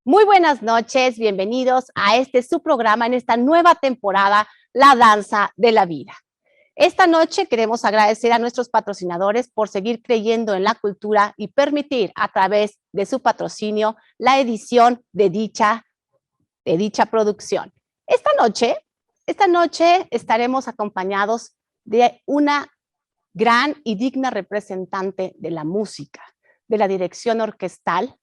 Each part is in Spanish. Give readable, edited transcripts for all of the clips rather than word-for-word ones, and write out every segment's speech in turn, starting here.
Muy buenas noches, bienvenidos a su programa en esta nueva temporada, La Danza de la Vida. Esta noche queremos agradecer a nuestros patrocinadores por seguir creyendo en la cultura y permitir a través de su patrocinio la edición de dicha producción. Esta noche estaremos acompañados de una gran y digna representante de la música, de la dirección orquestal,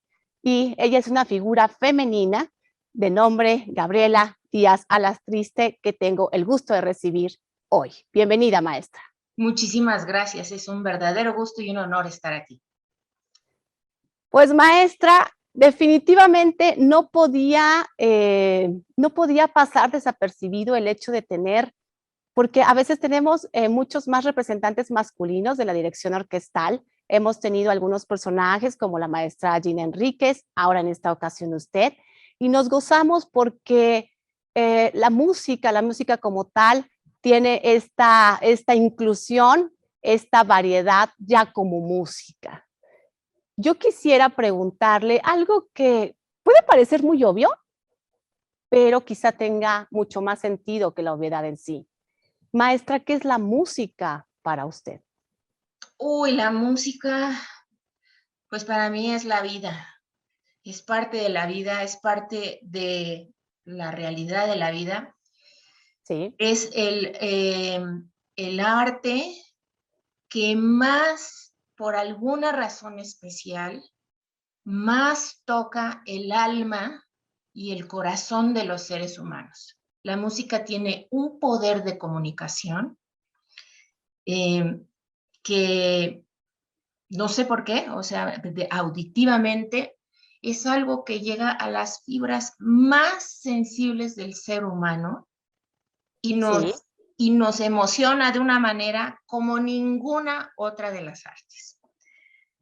y ella es una figura femenina de nombre Gabriela Díaz Alastriste, que tengo el gusto de recibir hoy. Bienvenida, maestra. Muchísimas gracias, es un verdadero gusto y un honor estar aquí. Pues, maestra, definitivamente no podía pasar desapercibido el hecho de tener, porque a veces tenemos muchos más representantes masculinos de la dirección orquestal. Hemos tenido algunos personajes como la maestra Gina Enríquez, ahora en esta ocasión usted, y nos gozamos porque la música como tal tiene esta inclusión, esta variedad ya como música. Yo quisiera preguntarle algo que puede parecer muy obvio, pero quizá tenga mucho más sentido que la obviedad en sí. Maestra, ¿qué es la música para usted? Uy, la música, pues para mí es la vida, es parte de la vida, es parte de la realidad de la vida. Sí. Es el arte que más, por alguna razón especial, más toca el alma y el corazón de los seres humanos. La música tiene un poder de comunicación que no sé por qué, o sea, auditivamente es algo que llega a las fibras más sensibles del ser humano y Sí. nos emociona de una manera como ninguna otra de las artes.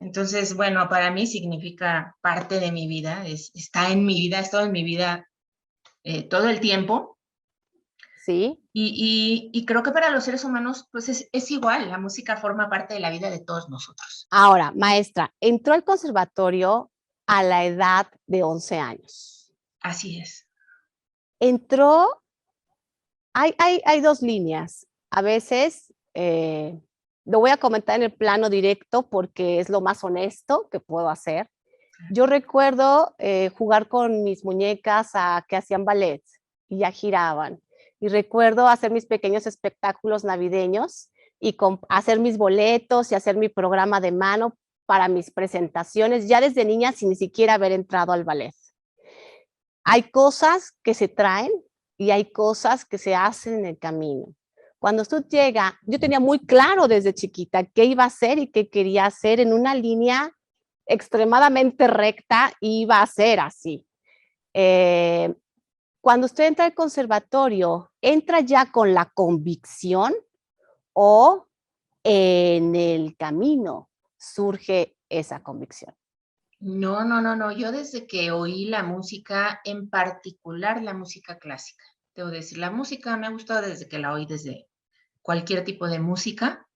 Entonces, bueno, para mí significa parte de mi vida, está en mi vida, ha estado en mi vida todo el tiempo. Sí. Y creo que para los seres humanos, pues es igual, la música forma parte de la vida de todos nosotros. Ahora, maestra, entró al conservatorio a la edad de 11 años. Así es. Entró, hay dos líneas. A veces, lo voy a comentar en el plano directo porque es lo más honesto que puedo hacer. Yo recuerdo jugar con mis muñecas que hacían ballet y ya giraban. Y recuerdo hacer mis pequeños espectáculos navideños y hacer mis boletos y hacer mi programa de mano para mis presentaciones, ya desde niña sin ni siquiera haber entrado al ballet. Hay cosas que se traen y hay cosas que se hacen en el camino. Cuando usted llega, yo tenía muy claro desde chiquita qué iba a hacer y qué quería hacer en una línea extremadamente recta, iba a ser así. Cuando usted entra al conservatorio, ¿entra ya con la convicción o en el camino surge esa convicción? No. Yo desde que oí la música, en particular la música clásica, debo decir, la música me ha gustado desde que la oí, desde cualquier tipo de música.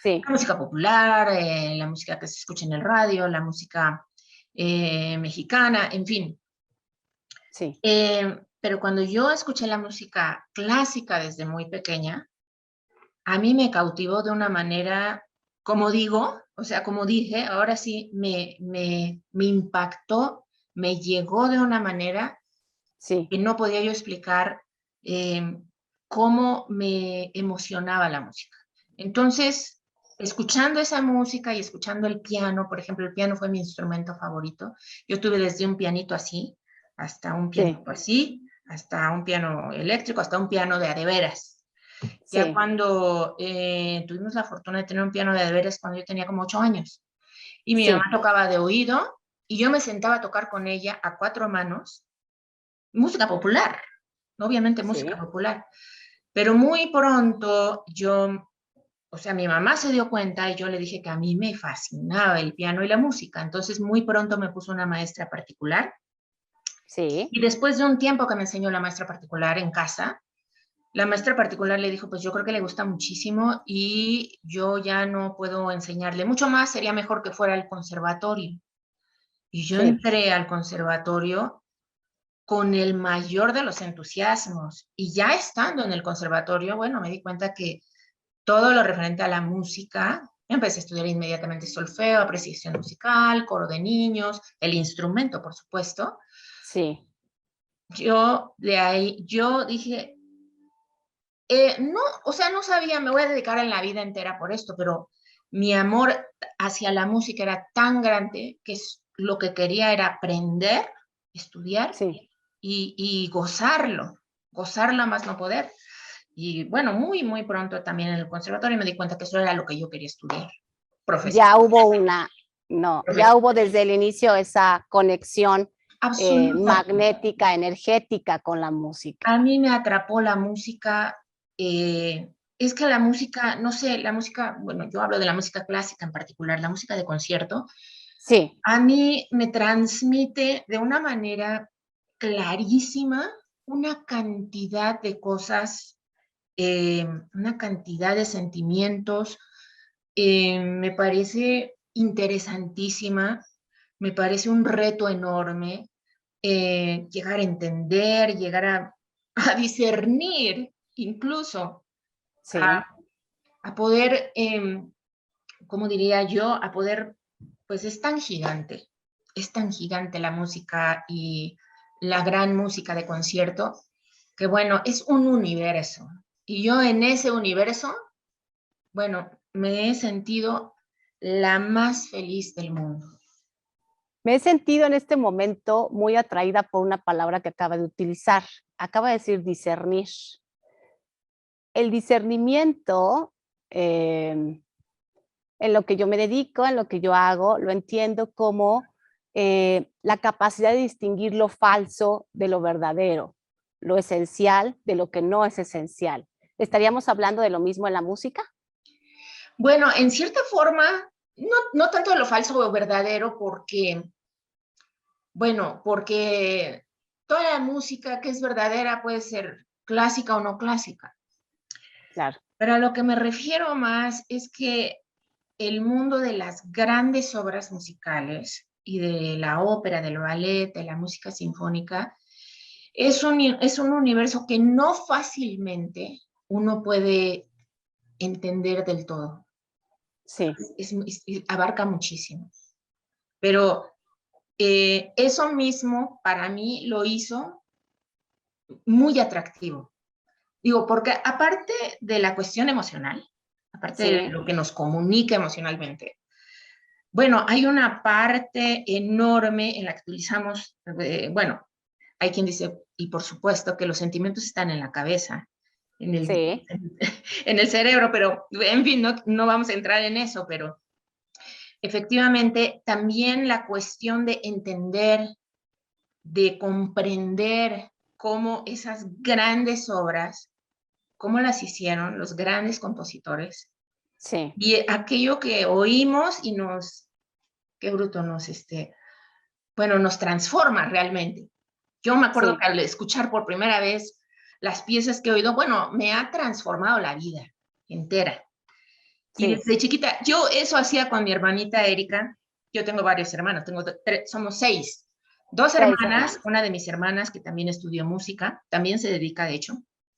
Sí. La música popular, la música que se escucha en el radio, la música mexicana, en fin. Sí. Pero cuando yo escuché la música clásica desde muy pequeña, a mí me cautivó de una manera, como digo, o sea, como dije, ahora sí me impactó, me llegó de una manera Sí. que no podía yo explicar cómo me emocionaba la música. Entonces, escuchando esa música y escuchando el piano, por ejemplo, el piano fue mi instrumento favorito. Yo tuve desde un pianito así, hasta un piano así, hasta un piano eléctrico, hasta un piano de a de veras. Ya Sí. cuando tuvimos la fortuna de tener un piano de a de veras cuando yo tenía como 8 años. Y mi mamá Sí. tocaba de oído y yo me sentaba a tocar con ella a 4 manos música popular, obviamente música Sí. popular. Pero muy pronto yo, o sea, mi mamá se dio cuenta y yo le dije que a mí me fascinaba el piano y la música. Entonces muy pronto me puso una maestra particular. Sí. Y después de un tiempo que me enseñó la maestra particular en casa, la maestra particular le dijo, pues yo creo que le gusta muchísimo y yo ya no puedo enseñarle mucho más, sería mejor que fuera al conservatorio. Y yo Sí. entré al conservatorio con el mayor de los entusiasmos. Y ya estando en el conservatorio, bueno, me di cuenta que todo lo referente a la música, empecé a estudiar inmediatamente solfeo, apreciación musical, coro de niños, el instrumento, por supuesto. Sí. Yo dije, no, o sea, no sabía, me voy a dedicar en la vida entera por esto, pero mi amor hacia la música era tan grande que lo que quería era aprender, estudiar Sí. y gozarlo a más no poder. Y bueno, muy, muy pronto también en el conservatorio me di cuenta que eso era lo que yo quería estudiar, Ya profesional. hubo no, ya hubo desde el inicio esa conexión Absoluta. magnética, energética con la música. A mí me atrapó la música. Es que la música, no sé, la música, bueno, yo hablo de la música clásica en particular, la música de concierto, Sí, a mí me transmite de una manera clarísima una cantidad de cosas, una cantidad de sentimientos. Me parece interesantísima, me parece un reto enorme llegar a entender, llegar a discernir, incluso a, sí. a poder, ¿cómo diría yo? A poder, pues es tan gigante la música y la gran música de concierto, que bueno, es un universo. Y yo en ese universo, bueno, me he sentido la más feliz del mundo. Me he sentido en este momento muy atraída por una palabra que acaba de utilizar. Acaba de decir discernir. El discernimiento, en lo que yo me dedico, en lo que yo hago, lo entiendo como la capacidad de distinguir lo falso de lo verdadero, lo esencial de lo que no es esencial. ¿Estaríamos hablando de lo mismo en la música? Bueno, en cierta forma, no tanto de lo falso o verdadero, porque, bueno, porque toda la música que es verdadera puede ser clásica o no clásica. Claro, Pero a lo que me refiero más es que el mundo de las grandes obras musicales y de la ópera, del ballet, de la música sinfónica, es un universo que no fácilmente uno puede entender del todo. sí, Abarca muchísimo. Pero eso mismo para mí lo hizo muy atractivo. Digo, porque aparte de la cuestión emocional, aparte de sí, lo que nos comunica emocionalmente, bueno, hay una parte enorme en la que utilizamos, bueno, hay quien dice, y por supuesto que los sentimientos están en la cabeza, en el, sí, en el cerebro, pero en fin, no vamos a entrar en eso, pero efectivamente también la cuestión de entender, de comprender cómo esas grandes obras, cómo las hicieron los grandes compositores, sí, y aquello que oímos y qué bruto bueno, nos transforma realmente. Yo me acuerdo sí, que al escuchar por primera vez las piezas que he oído, bueno, me ha transformado la vida entera. Y sí, desde chiquita, yo eso hacía con mi hermanita Erika. Yo tengo varios hermanos, somos seis. Dos 6 hermanas, hermanos. una de mis hermanas que también estudió música, también se dedica, de hecho,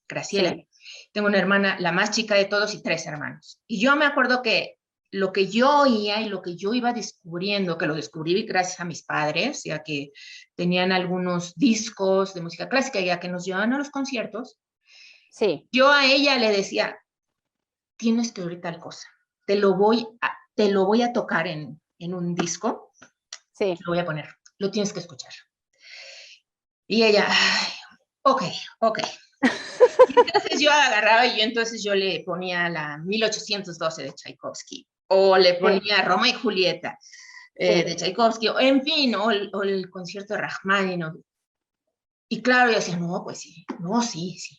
Graciela. Sí, Tengo una hermana, la más chica de todos, y tres hermanos. Y yo me acuerdo que lo que yo oía y lo que yo iba descubriendo, que lo descubrí gracias a mis padres, ya que tenían algunos discos de música clásica, ya que nos llevaban a los conciertos, sí, yo a ella le decía, tienes que oír tal cosa, te lo voy a tocar en un disco, sí, lo voy a poner, lo tienes que escuchar. Y ella, ay, ok, ok. Y entonces yo agarraba y entonces yo le ponía la 1812 de Tchaikovsky, o le sí, ponía Roma y Julieta sí, de Tchaikovsky, o en fin, o el concierto de Rachmaninoff. Y claro, yo decía, no, pues sí, no, sí, sí.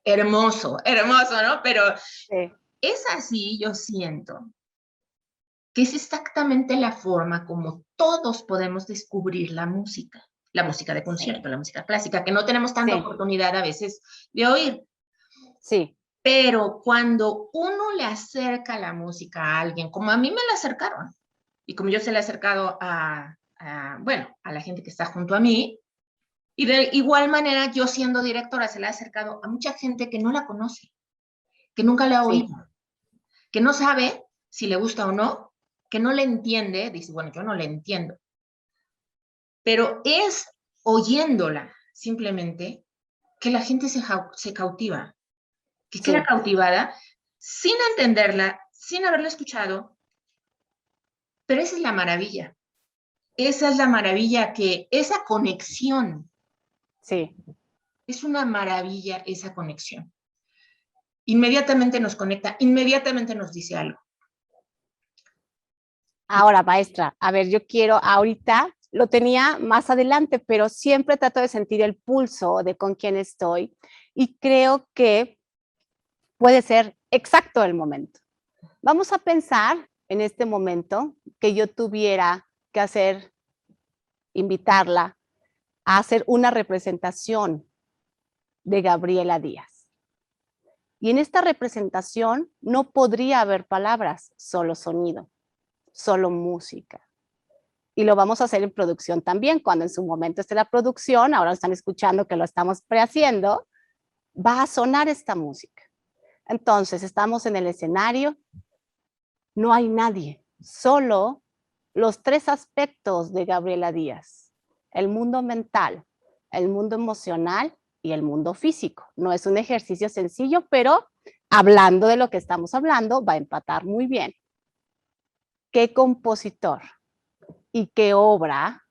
Hermoso, hermoso, ¿no? Pero sí, es así, yo siento, que es exactamente la forma como todos podemos descubrir la música de sí, concierto, la música clásica, que no tenemos tanta sí, oportunidad a veces de oír. sí, Pero cuando uno le acerca la música a alguien, como a mí me la acercaron, y como yo se la he acercado bueno, a la gente que está junto a mí, Y de igual manera, yo siendo directora, se la he acercado a mucha gente que no la conoce, que nunca la ha Sí, oído, que no sabe si le gusta o no, que no le entiende, dice, bueno, yo no le entiendo, pero es oyéndola simplemente que la gente se cautiva, que queda sí, cautivada sin entenderla, sin haberla escuchado, pero esa es la maravilla, que esa conexión, sí. es una maravilla esa conexión. Inmediatamente nos conecta, inmediatamente nos dice algo. Ahora, maestra, a ver, yo quiero ahorita, lo tenía más adelante, pero siempre trato de sentir el pulso de con quién estoy y creo que puede ser exacto el momento. Vamos a pensar en este momento que yo tuviera que hacer, invitarla a hacer una representación de Gabriela Díaz. Y en esta representación no podría haber palabras, solo sonido, solo música. Y lo vamos a hacer en producción también, cuando en su momento esté la producción, ahora están escuchando que lo estamos prehaciendo, va a sonar esta música. Entonces, estamos en el escenario, no hay nadie, solo los tres aspectos de Gabriela Díaz: el mundo mental, el mundo emocional y el mundo físico. No es un ejercicio sencillo, pero hablando de lo que estamos hablando, va a empatar muy bien. ¿Qué compositor y qué obra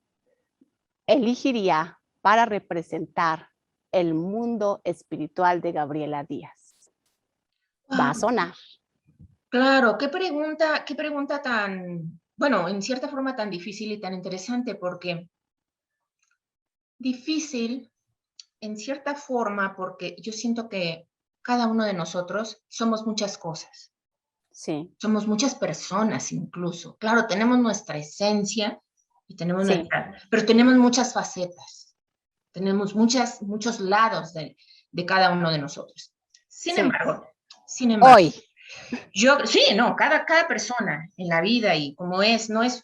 elegiría para representar el mundo espiritual de Gabriela Díaz? Va a Wow, sonar. claro, qué pregunta tan, bueno, en cierta forma tan difícil y tan interesante, porque difícil en cierta forma, porque yo siento que cada uno de nosotros somos muchas cosas, Sí, somos muchas personas incluso. Claro, tenemos nuestra esencia y tenemos sí, pero tenemos muchas facetas, tenemos muchos lados de cada uno de nosotros. Sin sí. embargo, sin embargo, Hoy, sí, no, cada persona en la vida y como es, no es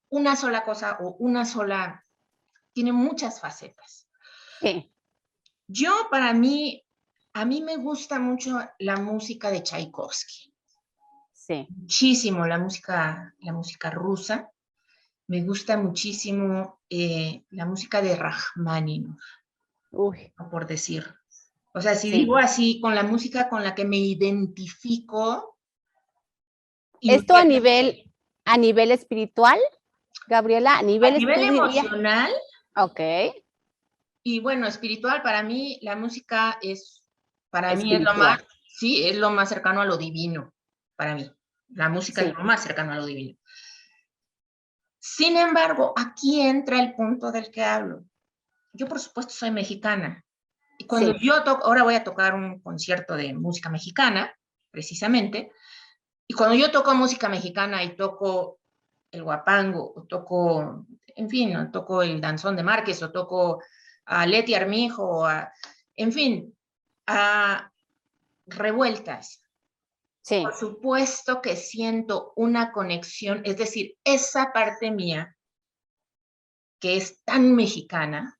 una sola cosa o una sola, tiene muchas facetas. sí, Para mí, a mí me gusta mucho la música de Tchaikovsky, sí. muchísimo la música rusa, me gusta muchísimo la música de Rachmaninoff, Uy, por decir. O sea, si digo sí. así, con la música con la que me identifico, Esto inmediatamente. a nivel espiritual, Gabriela, a A nivel, nivel tú dirías, emocional, ok, y bueno, espiritual, para mí la música para mí es lo más, espiritual, sí, es lo más cercano a lo divino, para mí. La música es sí, lo más cercano a lo divino. Sin embargo, aquí entra el punto del que hablo. Yo, por supuesto, soy mexicana. Y cuando sí, yo toco, ahora voy a tocar un concierto de música mexicana, precisamente, y cuando yo toco música mexicana y toco el guapango, o toco, en fin, o toco el danzón de Márquez, o toco a Leti Armijo, en fin, a revueltas. Por sí, supuesto que siento una conexión, es decir, esa parte mía que es tan mexicana,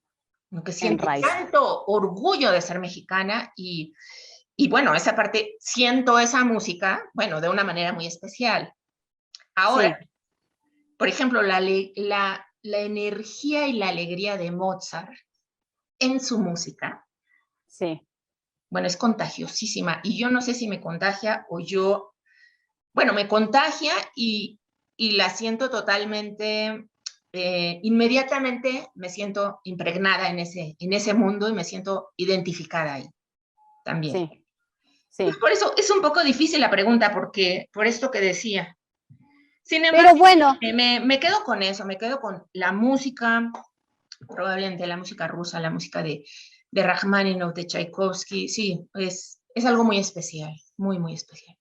que siente enraizada, tanto orgullo de ser mexicana y bueno, esa parte, siento esa música, bueno, de una manera muy especial. Ahora, sí, por ejemplo, la energía y la alegría de Mozart en su música, sí. bueno, es contagiosísima y yo no sé si me contagia o yo, bueno, me contagia y la siento totalmente, inmediatamente me siento impregnada en ese mundo y me siento identificada ahí también. Sí, Pues sí. por eso es un poco difícil la pregunta, porque por esto que decía. Sin embargo, Pero bueno, me quedo con eso, me quedo con la música, probablemente la música rusa, la música de Rachmaninoff, de Tchaikovsky, sí, es algo muy especial, muy, muy especial.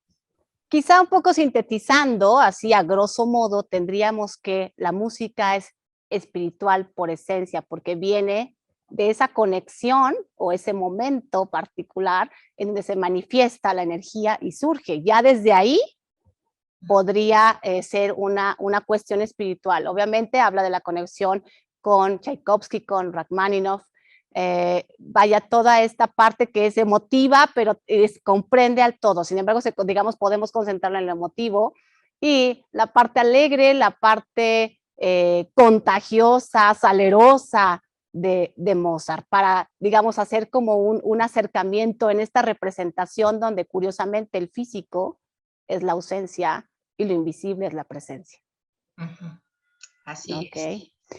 quizá un poco sintetizando, así a grosso modo, tendríamos que la música es espiritual por esencia, porque viene de esa conexión o ese momento particular en donde se manifiesta la energía y surge. Ya desde ahí podría ser una cuestión espiritual. Obviamente habla de la conexión con Tchaikovsky, con Rachmaninoff, vaya, toda esta parte que es emotiva, pero comprende al todo. Sin embargo, digamos, podemos concentrarla en lo emotivo, y la parte alegre, la parte contagiosa, salerosa de Mozart, para, digamos, hacer como un acercamiento en esta representación donde curiosamente el físico es la ausencia y lo invisible es la presencia. Así es. Ok.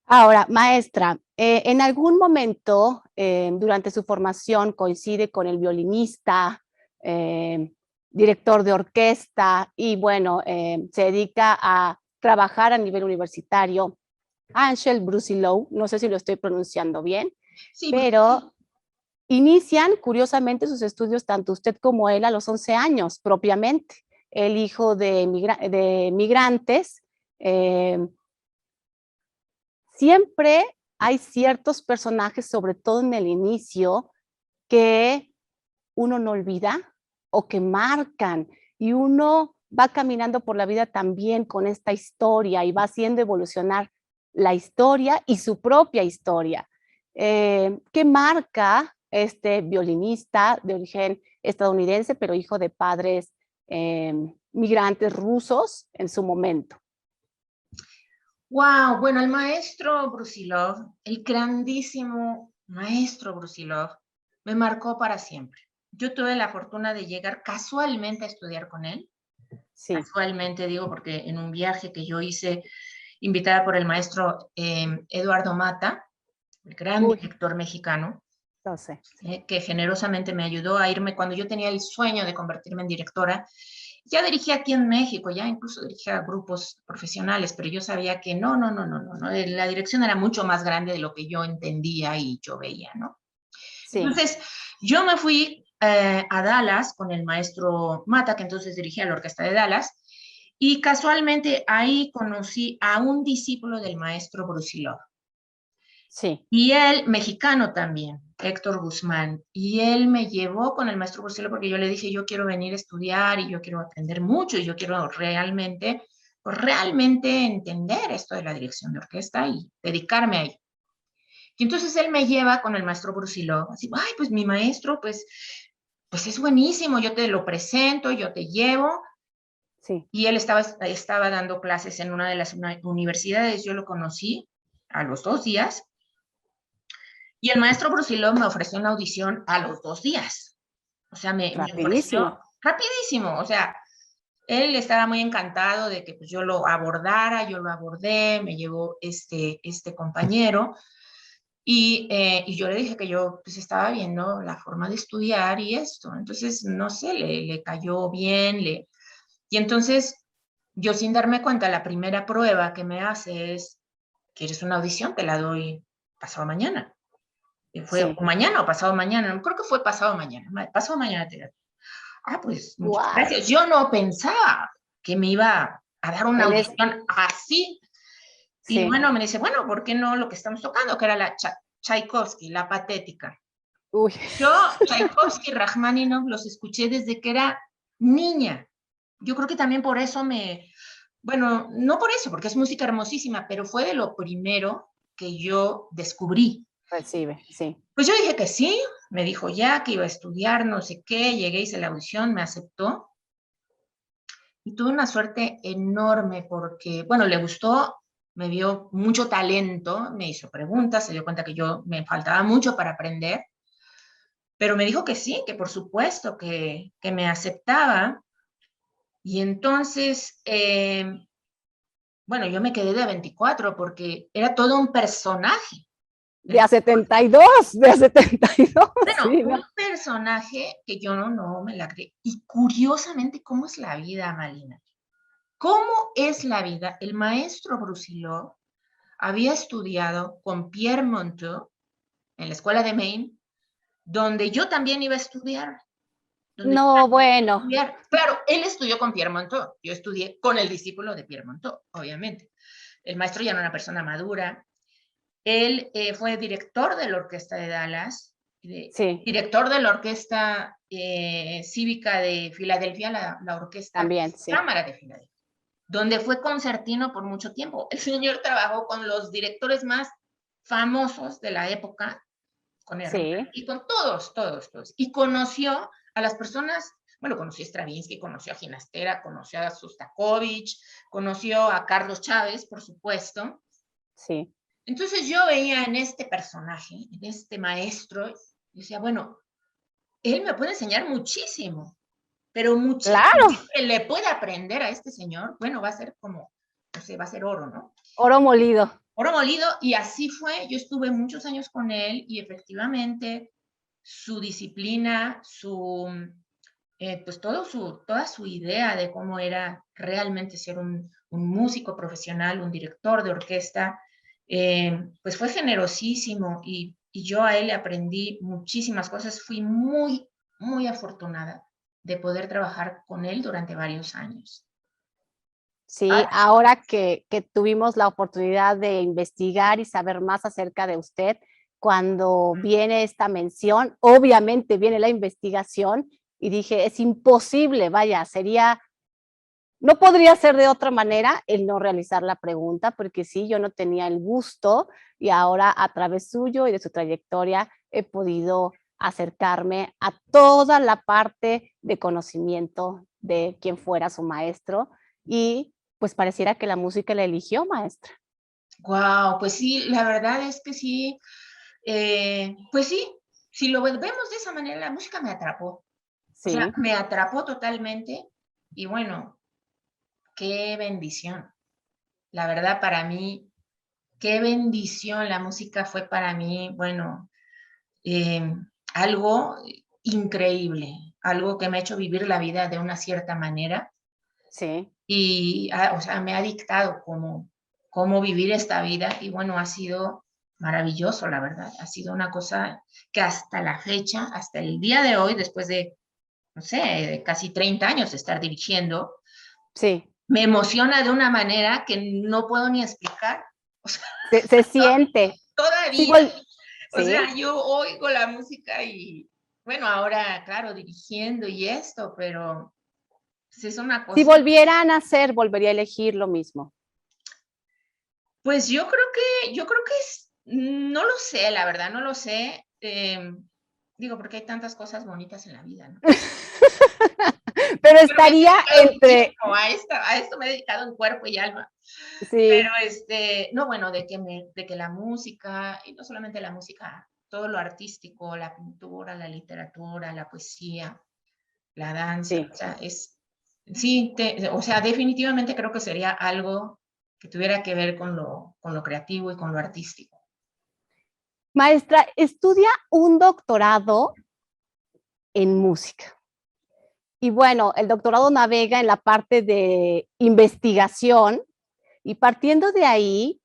Ahora, maestra, ¿en algún momento durante su formación coincide con el violinista, director de orquesta y, bueno, se dedica a trabajar a nivel universitario, Angel Brusilow? No sé si lo estoy pronunciando bien, Sí, pero inician curiosamente sus estudios tanto usted como él a los 11 años propiamente. El hijo de migrantes. Siempre hay ciertos personajes, sobre todo en el inicio, que uno no olvida o que marcan, y uno va caminando por la vida también con esta historia y va haciendo evolucionar la historia y su propia historia. ¿Qué marca este violinista de origen estadounidense, pero hijo de padres migrantes rusos en su momento? Wow, bueno, el maestro Brusilov, el grandísimo maestro Brusilov, me marcó para siempre. Yo tuve la fortuna de llegar casualmente a estudiar con él. Sí. Casualmente digo, porque en un viaje que yo hice, invitada por el maestro Eduardo Mata, el gran Uy, director mexicano, no sé. que generosamente me ayudó a irme cuando yo tenía el sueño de convertirme en directora. Ya dirigía aquí en México, ya incluso dirigía grupos profesionales, pero yo sabía que no, la dirección era mucho más grande de lo que yo entendía y yo veía, ¿no? Sí, Entonces, yo me fui a Dallas con el maestro Mata, que entonces dirigía la orquesta de Dallas, y casualmente ahí conocí a un discípulo del maestro Brusilov. sí. Y él, mexicano también, Héctor Guzmán, y él me llevó con el maestro Brusilov porque yo le dije, yo quiero venir a estudiar y yo quiero aprender mucho y yo quiero realmente, pues realmente entender esto de la dirección de orquesta y dedicarme a ello. Y entonces él me lleva con el maestro Brusilov, así, ay, pues mi maestro, pues es buenísimo, yo te lo presento, yo te llevo. Sí. Y él estaba dando clases en una de las universidades, yo lo conocí a los 2 días, y el maestro Brusilov me ofreció una audición a los 2 días. O sea, me ofreció Rapidísimo. rapidísimo, o sea, él estaba muy encantado de que pues, yo lo abordara, yo lo abordé, me llevó este compañero, y yo le dije que yo pues estaba viendo la forma de estudiar y esto, entonces, no sé, le cayó bien, y entonces yo sin darme cuenta, la primera prueba que me hace es, ¿quieres una audición? Te la doy pasado mañana. Y fue Sí. o mañana o pasado mañana, no creo que fue pasado mañana te la doy. Ah, pues muchas Wow. gracias. Yo no pensaba que me iba a dar una En es, audición así. Y sí. bueno, me dice, bueno, ¿por qué no lo que estamos tocando? Que era la Tchaikovsky, la patética. Uy. Yo, Tchaikovsky, Rachmaninoff, los escuché desde que era niña. Yo creo que también por eso bueno, no por eso, porque es música hermosísima, pero fue de lo primero que yo descubrí. Recibe, sí. Pues yo dije que sí, me dijo ya que iba a estudiar, no sé qué, llegué, hice la audición, me aceptó y tuve una suerte enorme porque, bueno, le gustó, me vio mucho talento, me hizo preguntas, se dio cuenta que yo me faltaba mucho para aprender, pero me dijo que sí, que por supuesto, que me aceptaba. Y entonces, bueno, yo me quedé de 24 porque era todo un personaje. De a 72, de a 72, Bueno, sí, un ¿no? personaje que yo no me la creí. Y curiosamente, ¿cómo es la vida, Malina? ¿Cómo es la vida? El maestro Brusilov había estudiado con Pierre Monteux en la escuela de Maine, donde yo también iba a estudiar. No, bueno. Claro, él estudió con Pierre Monteux, yo estudié con el discípulo de Pierre Monteux, obviamente. El maestro ya no era una persona madura. Él fue director de la Orquesta de Dallas, Sí, director de la Orquesta Cívica de Filadelfia, la Orquesta también, sí. Cámara de Filadelfia, donde fue concertino por mucho tiempo. El señor trabajó con los directores más famosos de la época con Sí, R. Y con todos, todos, todos. Y conoció a las personas, bueno, conoció a Stravinsky, conoció a Ginastera, conoció a Sostakovich, conoció a Carlos Chávez, por supuesto. sí. Entonces yo veía en este personaje, en este maestro, y decía, bueno, él me puede enseñar muchísimo, pero muchísimo. Claro, Que le pueda aprender a este señor, bueno, va a ser como, no sé, va a ser oro, ¿no? oro molido. Oro molido, y así fue. Yo estuve muchos años con él y efectivamente su disciplina, pues toda su idea de cómo era realmente ser un músico profesional, un director de orquesta, pues fue generosísimo y yo a él le aprendí muchísimas cosas. Fui muy, muy afortunada de poder trabajar con él durante varios años. Sí, Ah, ahora que tuvimos la oportunidad de investigar y saber más acerca de usted, cuando viene esta mención, obviamente viene la investigación y dije, es imposible, vaya, sería, no podría ser de otra manera el no realizar la pregunta, porque sí, yo no tenía el gusto y ahora a través suyo y de su trayectoria he podido acercarme a toda la parte de conocimiento de quien fuera su maestro y pues pareciera que la música la eligió, maestra. wow, pues sí, la verdad es que sí, pues sí, si lo vemos de esa manera, la música me atrapó. O sea, Sí, me atrapó totalmente y bueno, qué bendición. La verdad, para mí, qué bendición. La música fue para mí, bueno, eh, algo increíble, algo que me ha hecho vivir la vida de una cierta manera sí. y, o sea, me ha dictado cómo vivir esta vida y bueno, ha sido maravilloso, la verdad. Ha sido una cosa que hasta la fecha, hasta el día de hoy, después de, no sé, de casi 30 años de estar dirigiendo, Sí, me emociona de una manera que no puedo ni explicar. O sea, se siente. Sí, todavía, o sí. sea, yo oigo la música y, bueno, ahora, claro, dirigiendo y esto, pero pues, es una Si cosa. volviera a nacer, volvería a elegir lo mismo. Pues yo creo que es, no lo sé, la verdad, no lo sé. Digo, porque hay tantas cosas bonitas en la vida, ¿no? Pero Pero me he estaría dedicado entre, muchísimo a esto me he dedicado en cuerpo y alma. Pero sí, no, bueno, de que la música, y no solamente la música, todo lo artístico, la pintura, la literatura, la poesía, la danza, sí. o sea, sí, o sea, definitivamente creo que sería algo que tuviera que ver con lo creativo y con lo artístico. Maestra, estudia un doctorado en música. Y bueno, el doctorado navega en la parte de investigación y partiendo de ahí,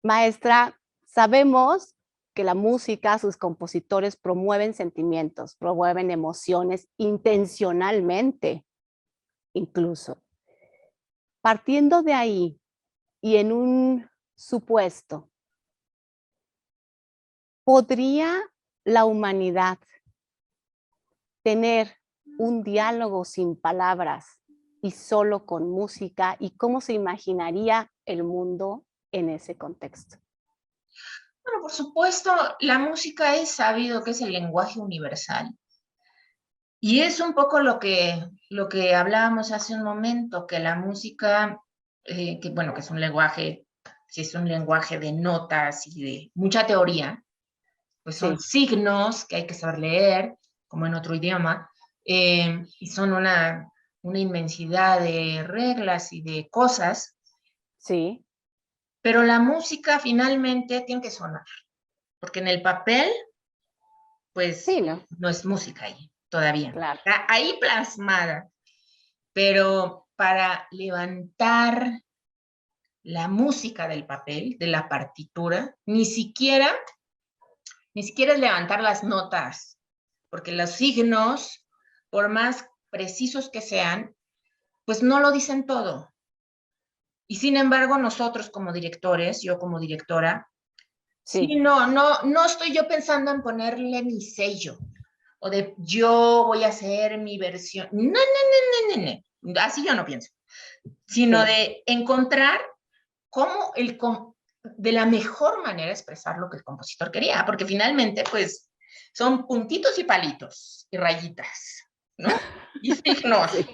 maestra, sabemos que la música, sus compositores promueven sentimientos, promueven emociones intencionalmente, incluso. Partiendo de ahí y en un supuesto, ¿podría la humanidad tener un diálogo sin palabras y solo con música? ¿Y cómo se imaginaría el mundo en ese contexto? Bueno, por supuesto, la música es sabido que es el lenguaje universal. Y es un poco lo que hablábamos hace un momento, que la música, que bueno, que es un lenguaje, si es un lenguaje de notas y de mucha teoría, pues son Sí, signos que hay que saber leer, como en otro idioma, y son una inmensidad de reglas y de cosas, sí, pero la música finalmente tiene que sonar, porque en el papel, pues sí, ¿no? no es música ahí todavía. Claro. Está ahí plasmada, pero para levantar la música del papel, de la partitura, ni siquiera es levantar las notas, porque los signos, por más precisos que sean, pues no lo dicen todo. Y sin embargo, nosotros como directores, yo como directora, sí, Sí, no estoy yo pensando en ponerle mi sello o de yo voy a hacer mi versión. No, no, no, no, no, no. Así yo no pienso, sino sí, de encontrar cómo de la mejor manera expresar lo que el compositor quería, porque finalmente, pues, son puntitos y palitos y rayitas, ¿no? Y signos. Sí.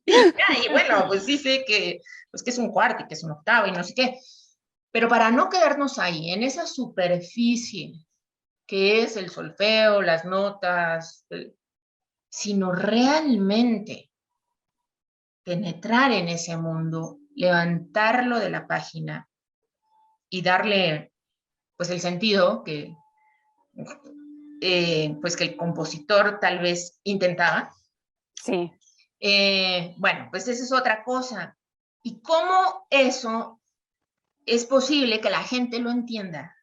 Y bueno, pues sí sé que, pues, que es un cuarto y que es un octavo y no sé qué, pero para no quedarnos ahí, en esa superficie que es el solfeo, las notas, sino realmente penetrar en ese mundo, levantarlo de la página y darle, pues, el sentido pues, que el compositor tal vez intentaba. Sí. Bueno, pues esa es otra cosa. ¿Y cómo eso es posible que la gente lo entienda?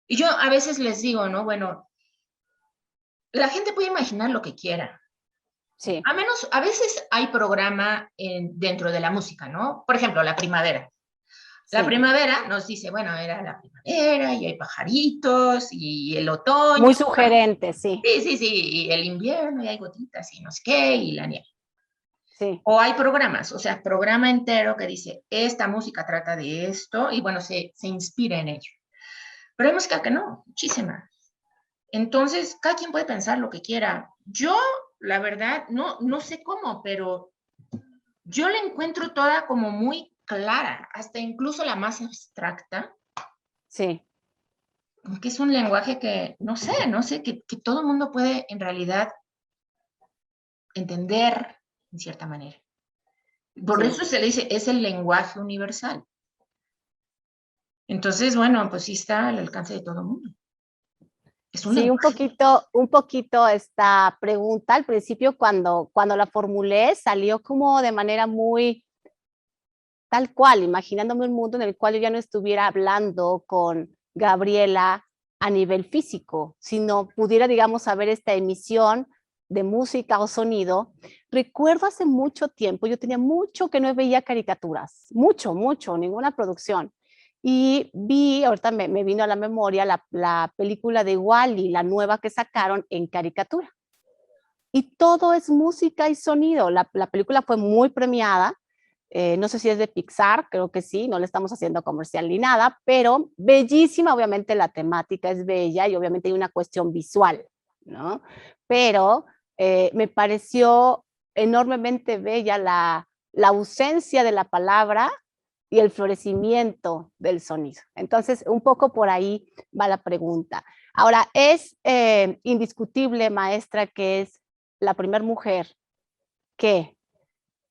Y yo a veces les digo, ¿no? Bueno, la gente puede imaginar lo que quiera. Sí. A veces hay programa dentro de la música, ¿no? Por ejemplo, la primavera. La Sí. primavera nos dice, bueno, era la primavera y hay pajaritos y el otoño. Muy sugerente, sí. Sí, sí, sí, y el invierno y hay gotitas y no sé qué, y la nieve. Sí. O hay programas, o sea, programa entero que dice, esta música trata de esto, y bueno, se inspira en ello. Pero hay música que no, muchísima. Entonces, cada quien puede pensar lo que quiera. Yo, la verdad, no sé cómo, pero yo la encuentro toda como muy clara, hasta incluso la más abstracta, Sí. como que es un lenguaje que, no sé, que todo el mundo puede en realidad entender en cierta manera. Por Sí. eso se le dice, es el lenguaje universal. Entonces, bueno, pues sí está al alcance de todo el mundo. Es un Sí, lenguaje. un poquito esta pregunta al principio cuando la formulé salió como de manera muy tal cual, imaginándome un mundo en el cual yo ya no estuviera hablando con Gabriela a nivel físico, sino pudiera, digamos, haber esta emisión de música o sonido. Recuerdo hace mucho tiempo, yo tenía mucho que no veía caricaturas, mucho, ninguna producción. Y vi, ahorita me vino a la memoria la película de Wall-E, la nueva que sacaron en caricatura. Y todo es música y sonido. La película fue muy premiada. No sé si es de Pixar, creo que sí, no le estamos haciendo comercial ni nada, pero bellísima, obviamente la temática es bella y obviamente hay una cuestión visual, ¿no? Pero me pareció enormemente bella la ausencia de la palabra y el florecimiento del sonido. Entonces, un poco por ahí va la pregunta. Ahora, es indiscutible, maestra, que es la primera mujer que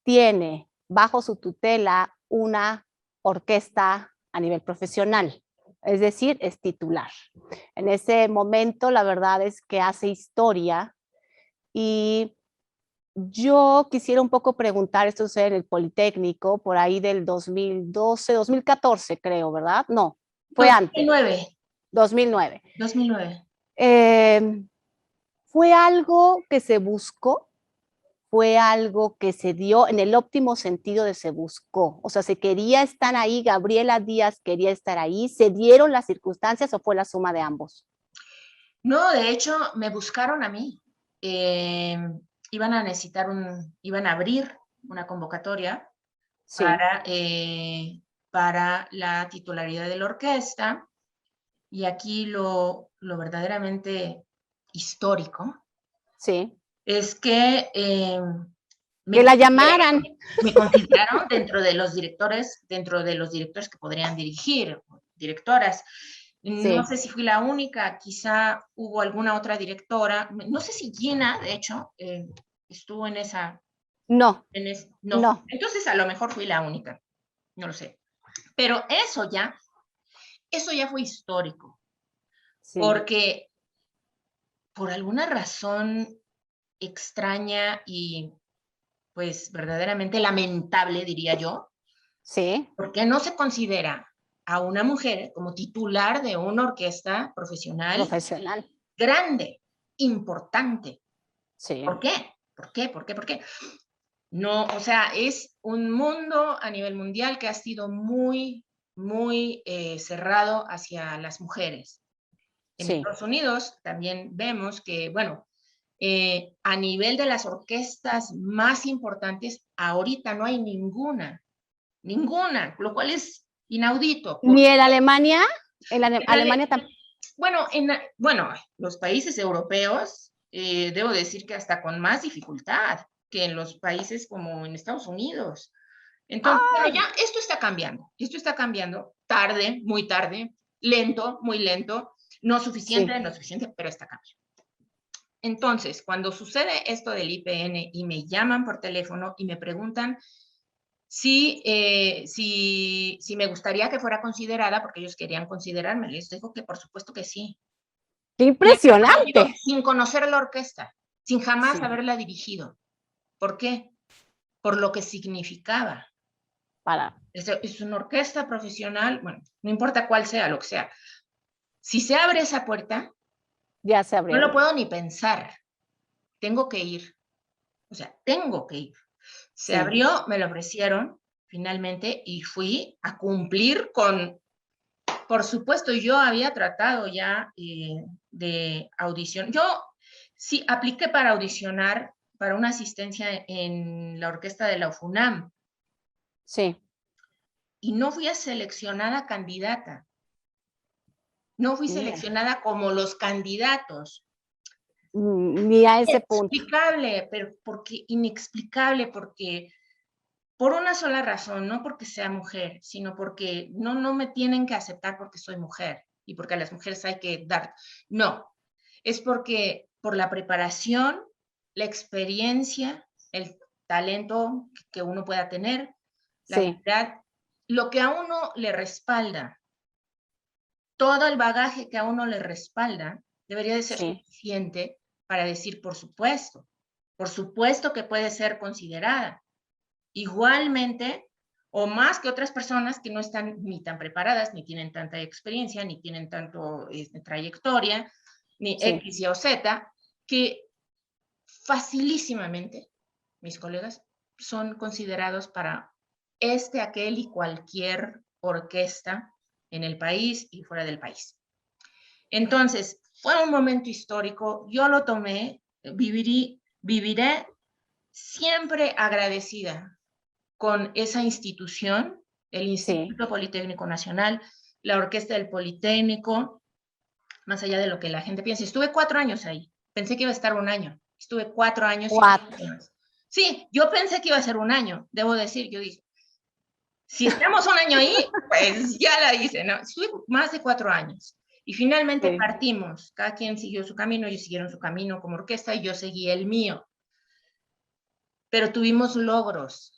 tiene bajo su tutela una orquesta a nivel profesional, es decir, es titular. En ese momento, la verdad es que hace historia y yo quisiera un poco preguntar, esto es en el Politécnico, por ahí del 2012, 2014 creo, ¿verdad? No, fue antes, 2009. 2009. 2009. Eh, ¿Fue algo que se buscó? ¿Fue algo que se dio en el óptimo sentido de se buscó? O sea, ¿se quería estar ahí? ¿Gabriela Díaz quería estar ahí? ¿Se dieron las circunstancias o fue la suma de ambos? No, de hecho, me buscaron a mí. Eh, iban a abrir una convocatoria Sí, para la titularidad de la orquesta. Y aquí lo verdaderamente histórico sí. es que Que me la consideraron, llamaran. me consideraron dentro de los directores que podrían dirigir, directoras. No Sí. sé si fui la única, quizá hubo alguna otra directora, no sé si Gina, de hecho, estuvo en esa, No, no, no. entonces a lo mejor fui la única, no lo sé. Pero eso ya fue histórico, Sí, porque por alguna razón extraña y pues verdaderamente lamentable, diría yo, sí. porque no se considera a una mujer como titular de una orquesta profesional Profesional. grande, importante. Sí, ¿Por qué? ¿Por qué? ¿Por qué? ¿Por qué? No, o sea, es un mundo a nivel mundial que ha sido muy, muy cerrado hacia las mujeres. En sí, Estados Unidos también vemos que, bueno, a nivel de las orquestas más importantes, ahorita no hay ninguna, lo cual es inaudito. Ni en Alemania, En Alemania tampoco. Bueno, los países europeos, debo decir que hasta con más dificultad que en los países como en Estados Unidos. Entonces, bueno, ya esto está cambiando tarde, muy tarde, lento, muy lento, no suficiente, no suficiente, pero está cambiando. Entonces, cuando sucede esto del IPN y me llaman por teléfono y me preguntan si me gustaría que fuera considerada, porque ellos querían considerarme, les digo que por supuesto que sí. ¡Qué impresionante! Sin conocer la orquesta, sin jamás haberla dirigido. ¿Por qué? Por lo que significaba. Es una orquesta profesional, bueno, no importa cuál sea, lo que sea. Si se abre esa puerta, ya se abrió. No lo puedo ni pensar. Tengo que ir. O sea, tengo que ir. Se abrió, me lo ofrecieron finalmente y fui a cumplir con, por supuesto, yo había tratado ya de audición. Yo sí apliqué para audicionar para una asistencia en la orquesta de la UFUNAM. Sí. Y no fui seleccionada candidata. No fui seleccionada como los candidatos. Ni a ese punto. Inexplicable, pero inexplicable, porque por una sola razón, no porque sea mujer, sino porque no me tienen que aceptar porque soy mujer y porque a las mujeres hay que dar. No, es porque por la preparación, la experiencia, el talento que uno pueda tener, la habilidad, lo que a uno le respalda, todo el bagaje que a uno le respalda, debería de ser suficiente para decir, por supuesto que puede ser considerada. Igualmente, o más que otras personas que no están ni tan preparadas, ni tienen tanta experiencia, ni tienen tanto trayectoria, ni X, Y o Z, que facilísimamente mis colegas son considerados para aquel y cualquier orquesta en el país y fuera del país. Entonces, fue un momento histórico, yo lo tomé, viviré siempre agradecida con esa institución, el Instituto Politécnico Nacional, la Orquesta del Politécnico, más allá de lo que la gente piensa. Estuve 4 años ahí, pensé que iba a estar 1 año, estuve 4 años. 4. Sí, yo pensé que iba a ser 1 año, debo decir, yo dije, si estamos 1 año ahí, pues ya la hice, ¿no? Estuve más de 4 años. Y finalmente partimos, cada quien siguió su camino, ellos siguieron su camino como orquesta y yo seguí el mío. Pero tuvimos logros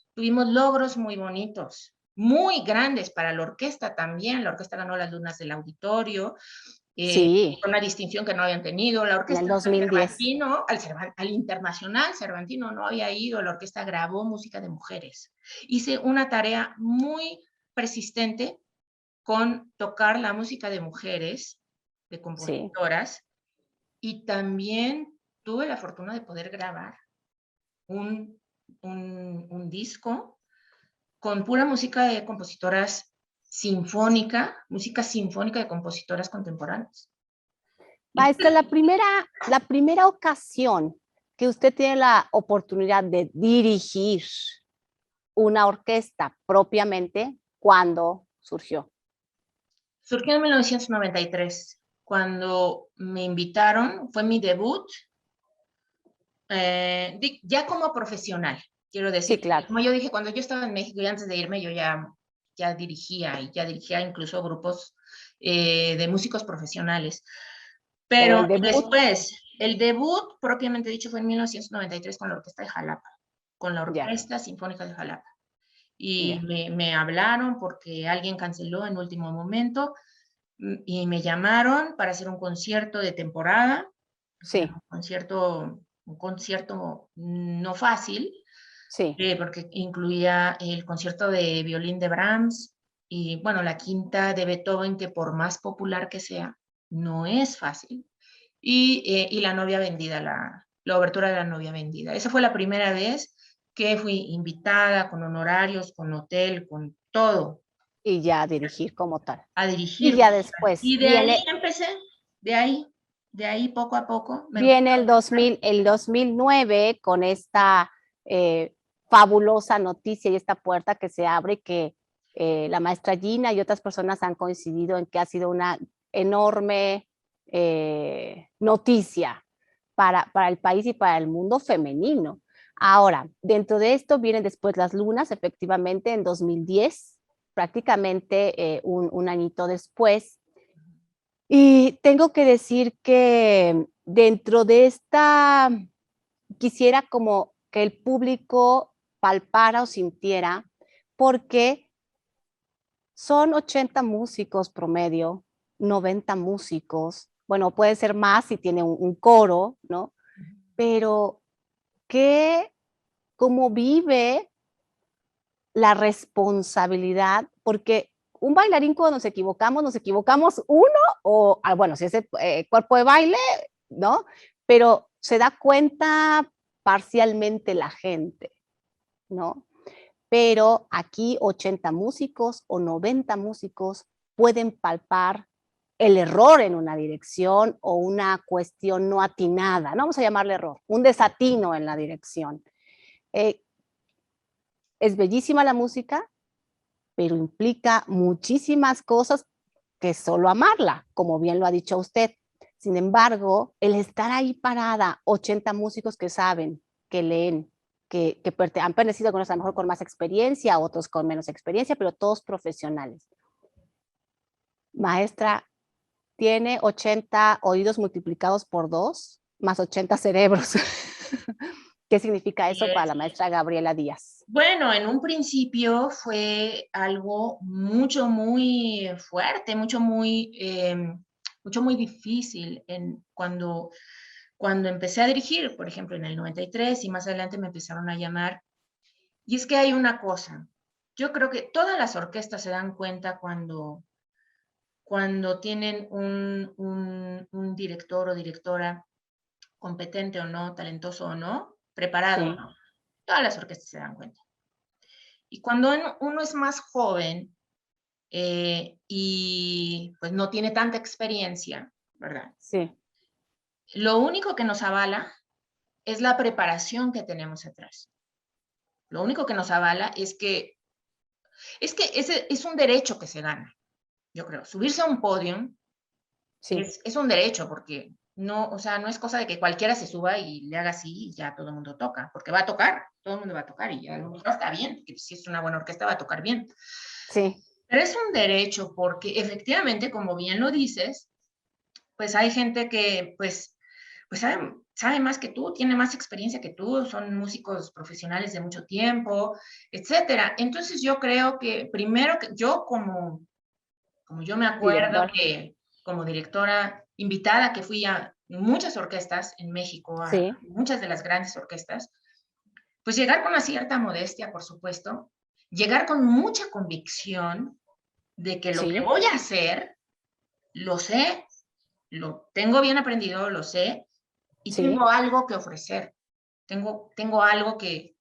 muy bonitos, muy grandes para la orquesta también. La orquesta ganó las Lunas del Auditorio, una distinción que no habían tenido. La orquesta en el 2010. Al Internacional Cervantino no había ido, la orquesta grabó música de mujeres. Hice una tarea muy persistente con tocar la música de mujeres, de compositoras, y también tuve la fortuna de poder grabar un disco con pura música de compositoras música sinfónica de compositoras contemporáneas. Maestra, la primera ocasión que usted tiene la oportunidad de dirigir una orquesta propiamente, ¿cuándo surgió? Surgió en 1993, cuando me invitaron, fue mi debut, ya como profesional, quiero decir. Sí, claro. Como yo dije, cuando yo estaba en México y antes de irme, yo ya dirigía incluso grupos de músicos profesionales. Pero después, el debut propiamente dicho fue en 1993 con la Orquesta de Jalapa, con la Orquesta Sinfónica de Jalapa. Y me hablaron porque alguien canceló en último momento y me llamaron para hacer un concierto de temporada. Sí. Un concierto no fácil, porque incluía el concierto de violín de Brahms y, bueno, la quinta de Beethoven, que por más popular que sea, no es fácil. Y La novia vendida, la obertura de La novia vendida. Esa fue la primera vez que fui invitada con honorarios, con hotel, con todo. Y ya a dirigir como tal. A dirigir. Y ya después. Y de ahí empecé, de ahí poco a poco. Viene el 2009 con esta fabulosa noticia y esta puerta que se abre que la maestra Gina y otras personas han coincidido en que ha sido una enorme noticia para el país y para el mundo femenino. Ahora, dentro de esto vienen después las lunas, efectivamente, en 2010, prácticamente un añito después. Y tengo que decir que dentro de esta, quisiera como que el público palpara o sintiera, porque son 80 músicos promedio, 90 músicos, bueno, puede ser más si tiene un coro, ¿no? Pero que cómo vive la responsabilidad, porque un bailarín cuando nos equivocamos uno o, bueno, si es el cuerpo de baile, ¿no? Pero se da cuenta parcialmente la gente, ¿no? Pero aquí 80 músicos o 90 músicos pueden palpar el error en una dirección o una cuestión no atinada, no vamos a llamarle error, un desatino en la dirección. Es bellísima la música, pero implica muchísimas cosas que solo amarla, como bien lo ha dicho usted. Sin embargo, el estar ahí parada, 80 músicos que saben, que leen, que han pertenecido con nosotros, a lo mejor con más experiencia, otros con menos experiencia, pero todos profesionales. Maestra, tiene 80 oídos multiplicados por 2, más 80 cerebros. ¿Qué significa eso para la maestra Gabriela Díaz? Bueno, en un principio fue algo muy fuerte, mucho muy difícil cuando empecé a dirigir, por ejemplo, en el 93 y más adelante me empezaron a llamar. Y es que hay una cosa, yo creo que todas las orquestas se dan cuenta cuando tienen un director o directora competente o no, talentoso o no, preparado o Sí, no. Todas las orquestas se dan cuenta. Y cuando uno es más joven y pues no tiene tanta experiencia, ¿verdad? sí, Lo único que nos avala es la preparación que tenemos atrás. Lo único que nos avala es que ese es un derecho que se gana, yo creo. Subirse a un podio sí, es un derecho porque no, o sea, no es cosa de que cualquiera se suba y le haga así y ya todo el mundo toca, porque va a tocar, todo el mundo va a tocar y ya lo mejor está bien, que si es una buena orquesta va a tocar bien. sí, Pero es un derecho porque efectivamente, como bien lo dices, pues hay gente que pues sabe más que tú, tiene más experiencia que tú, son músicos profesionales de mucho tiempo, etcétera. Entonces yo creo que primero que yo como yo me acuerdo director, que como directora invitada que fui a muchas orquestas en México, a sí, muchas de las grandes orquestas, pues llegar con una cierta modestia, por supuesto, llegar con mucha convicción de que lo que sí, voy a hacer, lo sé, lo tengo bien aprendido, lo sé, y sí, tengo algo que ofrecer. Tengo algo que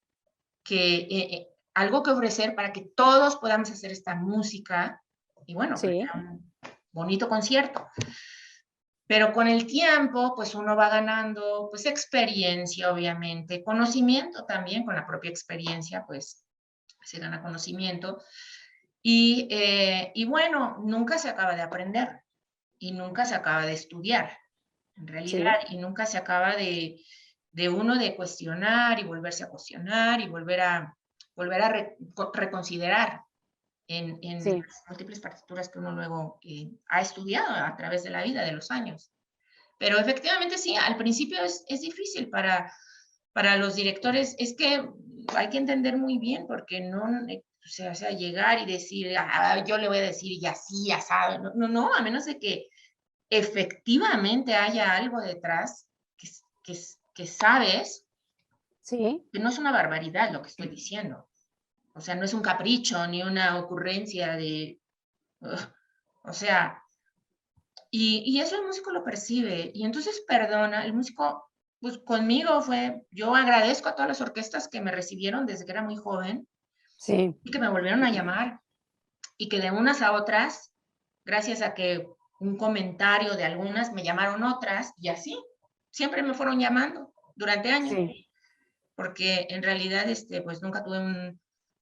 ofrecer para que todos podamos hacer esta música y bueno, que sí, sea un bonito concierto. Pero con el tiempo, pues uno va ganando, pues experiencia, obviamente, conocimiento también, con la propia experiencia, pues se gana conocimiento. Y bueno, nunca se acaba de aprender y nunca se acaba de estudiar, en realidad, sí, y nunca se acaba de uno de cuestionar y volverse a cuestionar y volver a reconsiderar en sí, las múltiples partituras que uno luego ha estudiado a través de la vida, de los años. Pero efectivamente sí, al principio es difícil para los directores, es que hay que entender muy bien porque no, o sea, llegar y decir, ah, yo le voy a decir y así, asado, no, no, no, a menos de que efectivamente haya algo detrás que, que sabes sí, que no es una barbaridad lo que estoy diciendo. O sea, no es un capricho ni una ocurrencia de, o sea, y eso el músico lo percibe. Y entonces perdona, el músico, pues conmigo fue, yo agradezco a todas las orquestas que me recibieron desde que era muy joven sí, y que me volvieron a llamar y que de unas a otras, gracias a que un comentario de algunas me llamaron otras y así, siempre me fueron llamando durante años, sí, porque en realidad, pues nunca tuve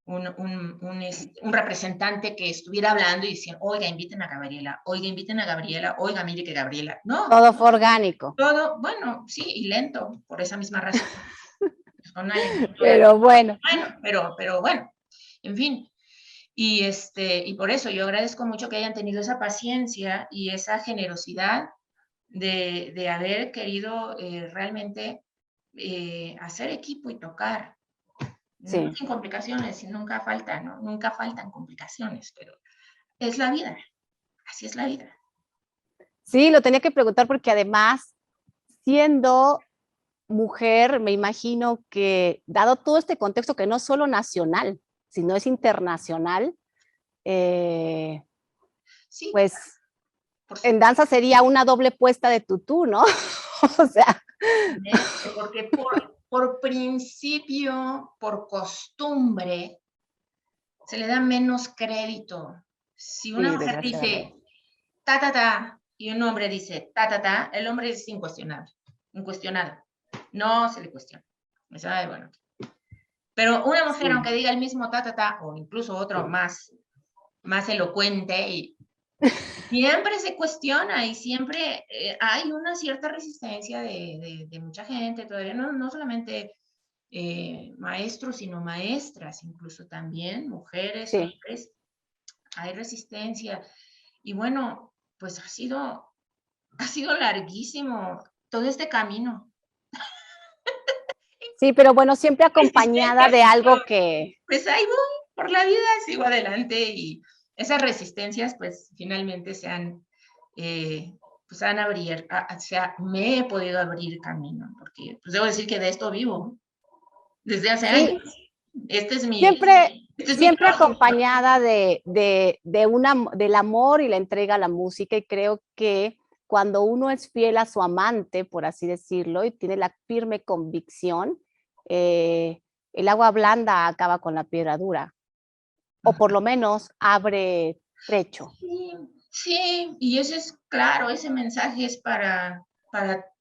un representante que estuviera hablando y diciendo, oiga, inviten a Gabriela, oiga, inviten a Gabriela, oiga, mire que Gabriela. No, Todo fue orgánico. todo, bueno, sí, y lento, por esa misma razón. Con Pero bueno. Pero bueno, en fin. Y por eso yo agradezco mucho que hayan tenido esa paciencia y esa generosidad de haber querido realmente hacer equipo y tocar. No Sí. sin complicaciones, y nunca faltan, ¿no? Nunca faltan complicaciones, pero es la vida, así es la vida. Sí, lo tenía que preguntar porque además, siendo mujer, me imagino que, dado todo este contexto que no es solo nacional, sino es internacional, Sí, pues por en supuesto, danza sería una doble puesta de tutú, ¿no? O sea, porque por principio, por costumbre, se le da menos crédito. Si una sí, mujer dice desgraciadamente. ta, ta, ta, y un hombre dice ta, ta, ta, el hombre es incuestionable, incuestionado. No se le cuestiona. ¿Sabe? Bueno. Pero una mujer, Sí. aunque diga el mismo ta, ta, ta, o incluso otro más elocuente, y siempre se cuestiona y siempre hay una cierta resistencia de mucha gente, todavía no solamente maestros, sino maestras, incluso también mujeres, Sí. hombres, hay resistencia. Y bueno, pues ha sido larguísimo todo este camino. Sí, pero bueno, siempre acompañada Resistencias de y algo todo. que, Pues ahí voy, por la vida sigo adelante y esas resistencias pues finalmente pues han abrir, o sea, me he podido abrir camino, porque pues debo decir que de esto vivo desde hace años. sí, Este es siempre, este es mi siempre trabajo. acompañada del amor y la entrega a la música, y creo que cuando uno es fiel a su amante, por así decirlo, y tiene la firme convicción, eh, el agua blanda acaba con la piedra dura, o por lo menos abre trecho. Sí, sí, y ese es claro, ese mensaje es para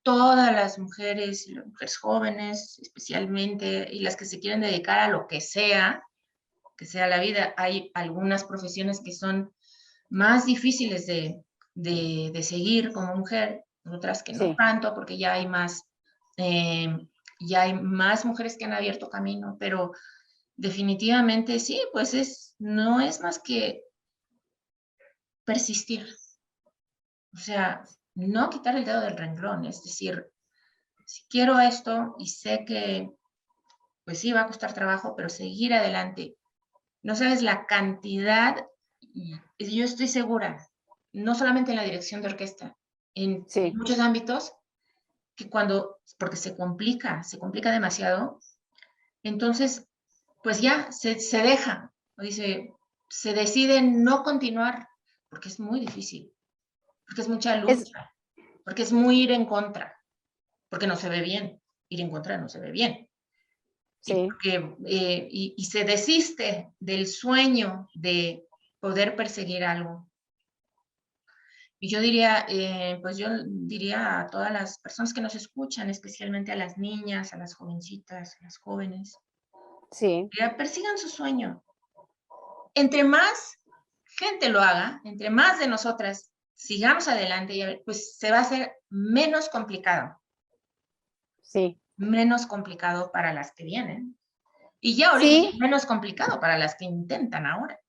todas las mujeres jóvenes especialmente, y las que se quieren dedicar a lo que sea la vida. Hay algunas profesiones que son más difíciles de seguir como mujer, otras que no Sí, tanto, porque eh, ya hay más mujeres que han abierto camino, pero definitivamente sí, pues no es más que persistir. O sea, no quitar el dedo del renglón, es decir, si quiero esto y sé que pues sí va a costar trabajo, pero seguir adelante. No sabes la cantidad, y yo estoy segura, no solamente en la dirección de orquesta, en sí, muchos ámbitos, que porque se complica demasiado, entonces, pues ya se deja, dice, se decide no continuar, porque es muy difícil, porque es mucha es, lucha, porque es muy ir en contra, porque no se ve bien, ir en contra no se ve bien. sí, Y se desiste del sueño de poder perseguir algo. Y pues yo diría a todas las personas que nos escuchan, especialmente a las niñas, a las jovencitas, a las jóvenes, sí. que persigan su sueño. Entre más gente lo haga, entre más de nosotras sigamos adelante, pues se va a hacer Sí, menos complicado para las que vienen. Y ya ahorita sí, es menos complicado para las que intentan ahora.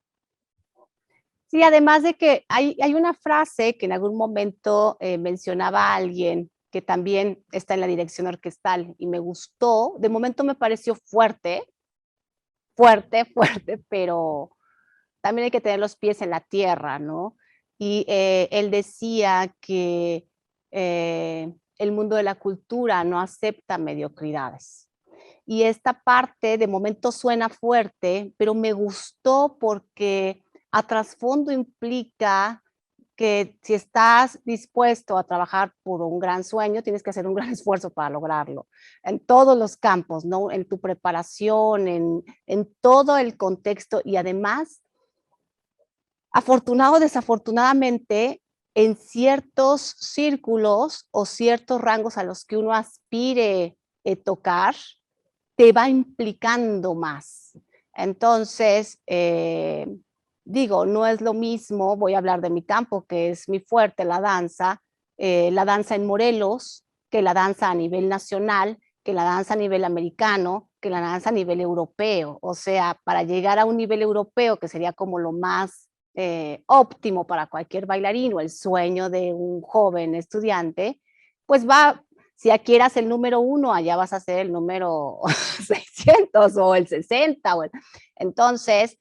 sí, además de que hay una frase que en algún momento mencionaba a alguien que también está en la dirección orquestal y me gustó, de momento me pareció fuerte, fuerte, fuerte, pero también hay que tener los pies en la tierra, ¿no? Y él decía que el mundo de la cultura no acepta mediocridades. Y esta parte de momento suena fuerte, pero me gustó porque a trasfondo implica que si estás dispuesto a trabajar por un gran sueño, tienes que hacer un gran esfuerzo para lograrlo, en todos los campos, ¿no? En tu preparación, en todo el contexto, y además, afortunado o desafortunadamente, en ciertos círculos o ciertos rangos a los que uno aspire tocar, te va implicando más. Entonces, digo, no es lo mismo, voy a hablar de mi campo, que es mi fuerte, la danza en Morelos, que la danza a nivel nacional, que la danza a nivel americano, que la danza a nivel europeo. O sea, para llegar a un nivel europeo, que sería como lo más óptimo para cualquier bailarín o el sueño de un joven estudiante, pues va, si aquí eras el número 1, allá vas a ser el número 600 o el 60. Entonces,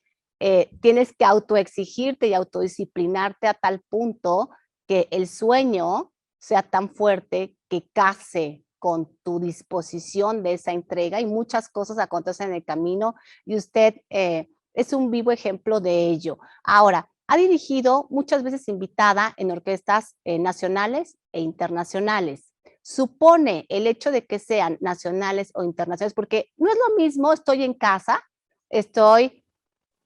tienes que autoexigirte y autodisciplinarte a tal punto que el sueño sea tan fuerte que case con tu disposición de esa entrega, y muchas cosas acontecen en el camino y usted es un vivo ejemplo de ello. Ahora, ha dirigido muchas veces invitada en orquestas nacionales e internacionales. Supone el hecho de que sean nacionales o internacionales, porque no es lo mismo, estoy en casa, estoy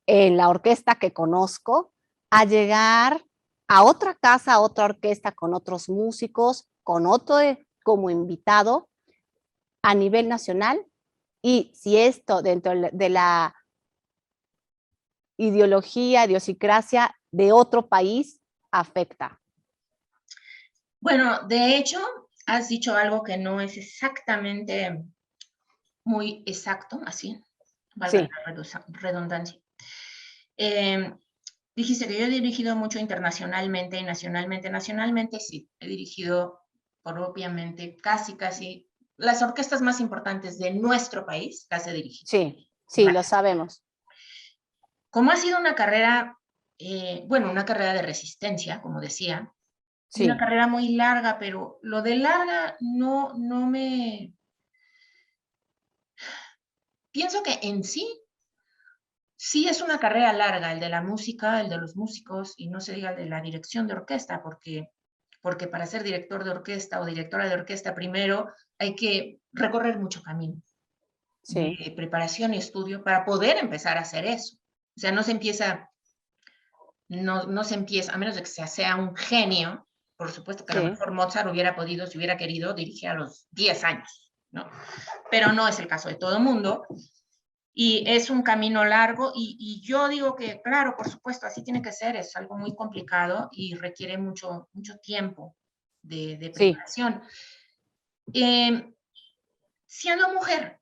en la orquesta que conozco, a llegar a otra casa, a otra orquesta con otros músicos, con otro como invitado a nivel nacional, y si esto dentro de la ideología, idiosincrasia de otro país afecta. Bueno, de hecho, has dicho algo que no es exactamente muy exacto, así, valga Sí, la redundancia. Dijiste que yo he dirigido mucho internacionalmente y nacionalmente. Nacionalmente sí, he dirigido propiamente casi las orquestas más importantes de nuestro país, las he dirigido. sí, sí, Vale. lo sabemos. Como ha sido una carrera, bueno, una carrera de resistencia, como decía, y una Sí, carrera muy larga, pero lo de larga no me... Pienso que en sí es una carrera larga, el de la música, el de los músicos, y no se diga el de la dirección de orquesta, porque para ser director de orquesta o directora de orquesta primero hay que recorrer mucho camino sí, de preparación y estudio para poder empezar a hacer eso. O sea, no se empieza, a menos de que sea un genio, por supuesto que a lo sí, mejor Mozart hubiera podido, si hubiera querido, dirigir a los 10 años, ¿no? Pero no es el caso de todo el mundo. Y es un camino largo y yo digo que, claro, por supuesto, así tiene que ser, es algo muy complicado y requiere mucho tiempo de sí, preparación. Siendo mujer,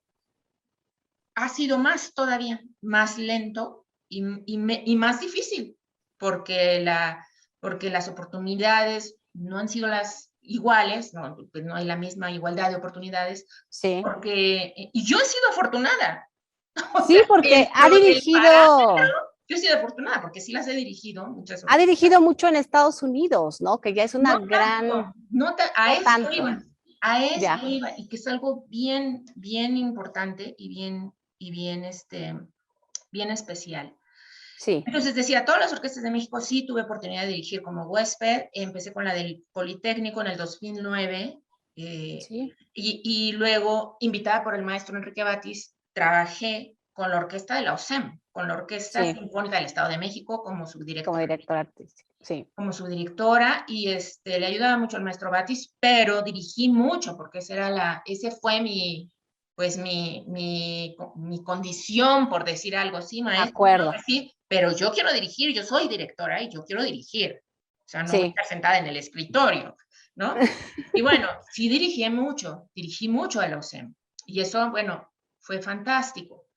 ha sido más todavía, más lento y más difícil, porque, porque las oportunidades no han sido las iguales, pues no hay la misma igualdad de oportunidades, sí. porque, y yo he sido afortunada, o sea, Sí, porque dentro del yo he sido afortunada, porque sí las he dirigido, muchas ha orquestas. dirigido mucho en Estados Unidos, ¿no? Que ya es una No gran, tanto, a no esto tanto, iba, a esto ya, iba, y que es algo bien importante bien especial. sí, Entonces decía, todas las orquestas de México sí tuve oportunidad de dirigir como huésped, empecé con la del Politécnico en el 2009, sí, y luego, invitada por el maestro Enrique Batis, trabajé con la orquesta de la OSEM, con la Orquesta sí, Sinfónica del Estado de México como director artístico, sí, como su directora, y le ayudaba mucho al maestro Batis, pero dirigí mucho porque ese fue pues mi condición, por decir algo así, maestro, claro acuerdo, que sí, pero yo quiero dirigir, yo soy directora y yo quiero dirigir, o sea, no voy a sí, estar sentada en el escritorio, ¿no? Y bueno, sí dirigí mucho a la OSEM, y eso, bueno, fue fantástico.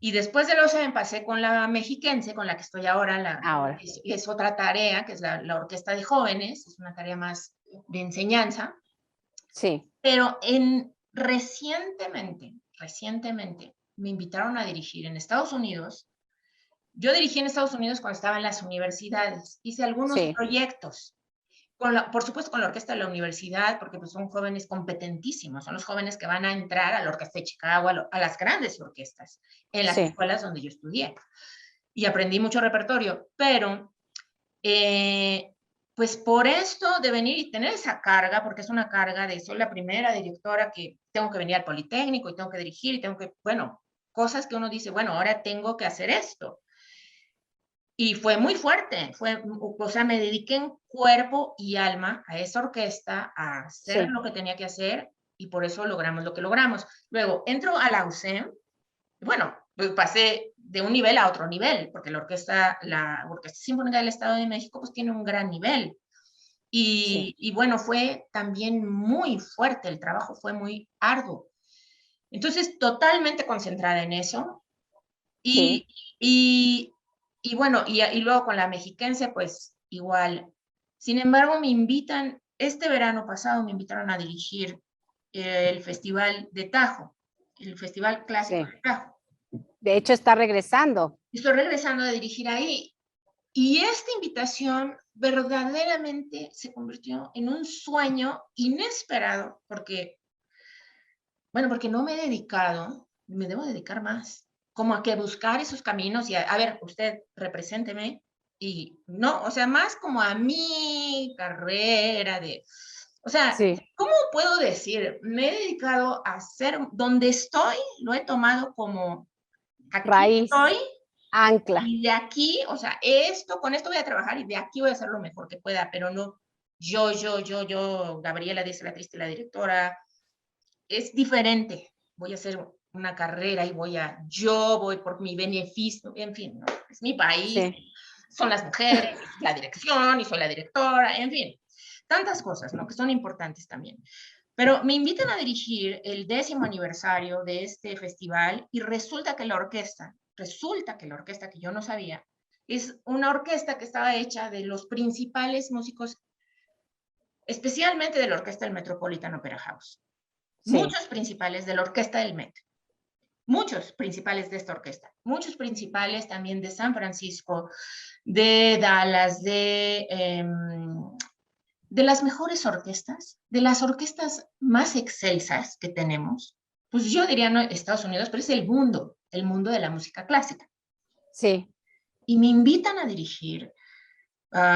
Y después de los años pasé con la mexiquense, con la que estoy ahora, ahora, es otra tarea, que es la orquesta de jóvenes, es una tarea más de enseñanza, sí, pero recientemente me invitaron a dirigir en Estados Unidos. Yo dirigí en Estados Unidos cuando estaba en las universidades, hice algunos sí, proyectos, por supuesto con la orquesta de la universidad, porque pues son jóvenes competentísimos, son los jóvenes que van a entrar a la orquesta de Chicago, a las grandes orquestas, en las sí, escuelas donde yo estudié. Y aprendí mucho repertorio, pero pues por esto de venir y tener esa carga, porque es una carga de soy la primera directora que tengo que venir al Politécnico y tengo que dirigir y tengo que, bueno, cosas que uno dice, bueno, ahora tengo que hacer esto. Y fue muy fuerte, o sea, me dediqué en cuerpo y alma a esa orquesta, a hacer sí, lo que tenía que hacer y por eso logramos lo que logramos. Luego entro a la UCEM, bueno, pues pasé de un nivel a otro nivel, porque la Orquesta Sinfónica del Estado de México pues tiene un gran nivel. Sí, Y bueno, fue también muy fuerte, el trabajo fue muy arduo. Entonces, totalmente concentrada en eso. sí, Y, y, y bueno, y luego con la mexiquense, pues igual. Sin embargo, este verano pasado me invitaron a dirigir el Festival de Tajo, el Festival Clásico sí. de Tajo. De hecho, está regresando. Estoy regresando a dirigir ahí. Y esta invitación verdaderamente se convirtió en un sueño inesperado, porque no me he dedicado, me debo dedicar más, como a que buscar esos caminos y a ver, usted represénteme, y no, o sea, más como a mi carrera o sea, Sí, ¿cómo puedo decir? Me he dedicado a hacer, donde estoy, lo he tomado como, aquí raíz, estoy, ancla. y de aquí, o sea, con esto voy a trabajar y de aquí voy a hacer lo mejor que pueda, pero no Gabriela dice la triste, la directora, es diferente. Voy a hacer una carrera y yo voy por mi beneficio, en fin, ¿no? Es mi país, Sí, son las mujeres, la dirección y soy la directora, en fin, tantas cosas, ¿no? Que son importantes también. Pero me invitan a dirigir el 10º aniversario de este festival y resulta que la orquesta que yo no sabía, es una orquesta que estaba hecha de los principales músicos, especialmente de la orquesta del Metropolitan Opera House. sí. Muchos principales de la orquesta del Met, muchos principales de esta orquesta, muchos principales también de San Francisco, de Dallas, de las mejores orquestas, de las orquestas más excelsas que tenemos, pues yo diría no Estados Unidos, pero es el mundo de la música clásica. Sí, Y me invitan a dirigir,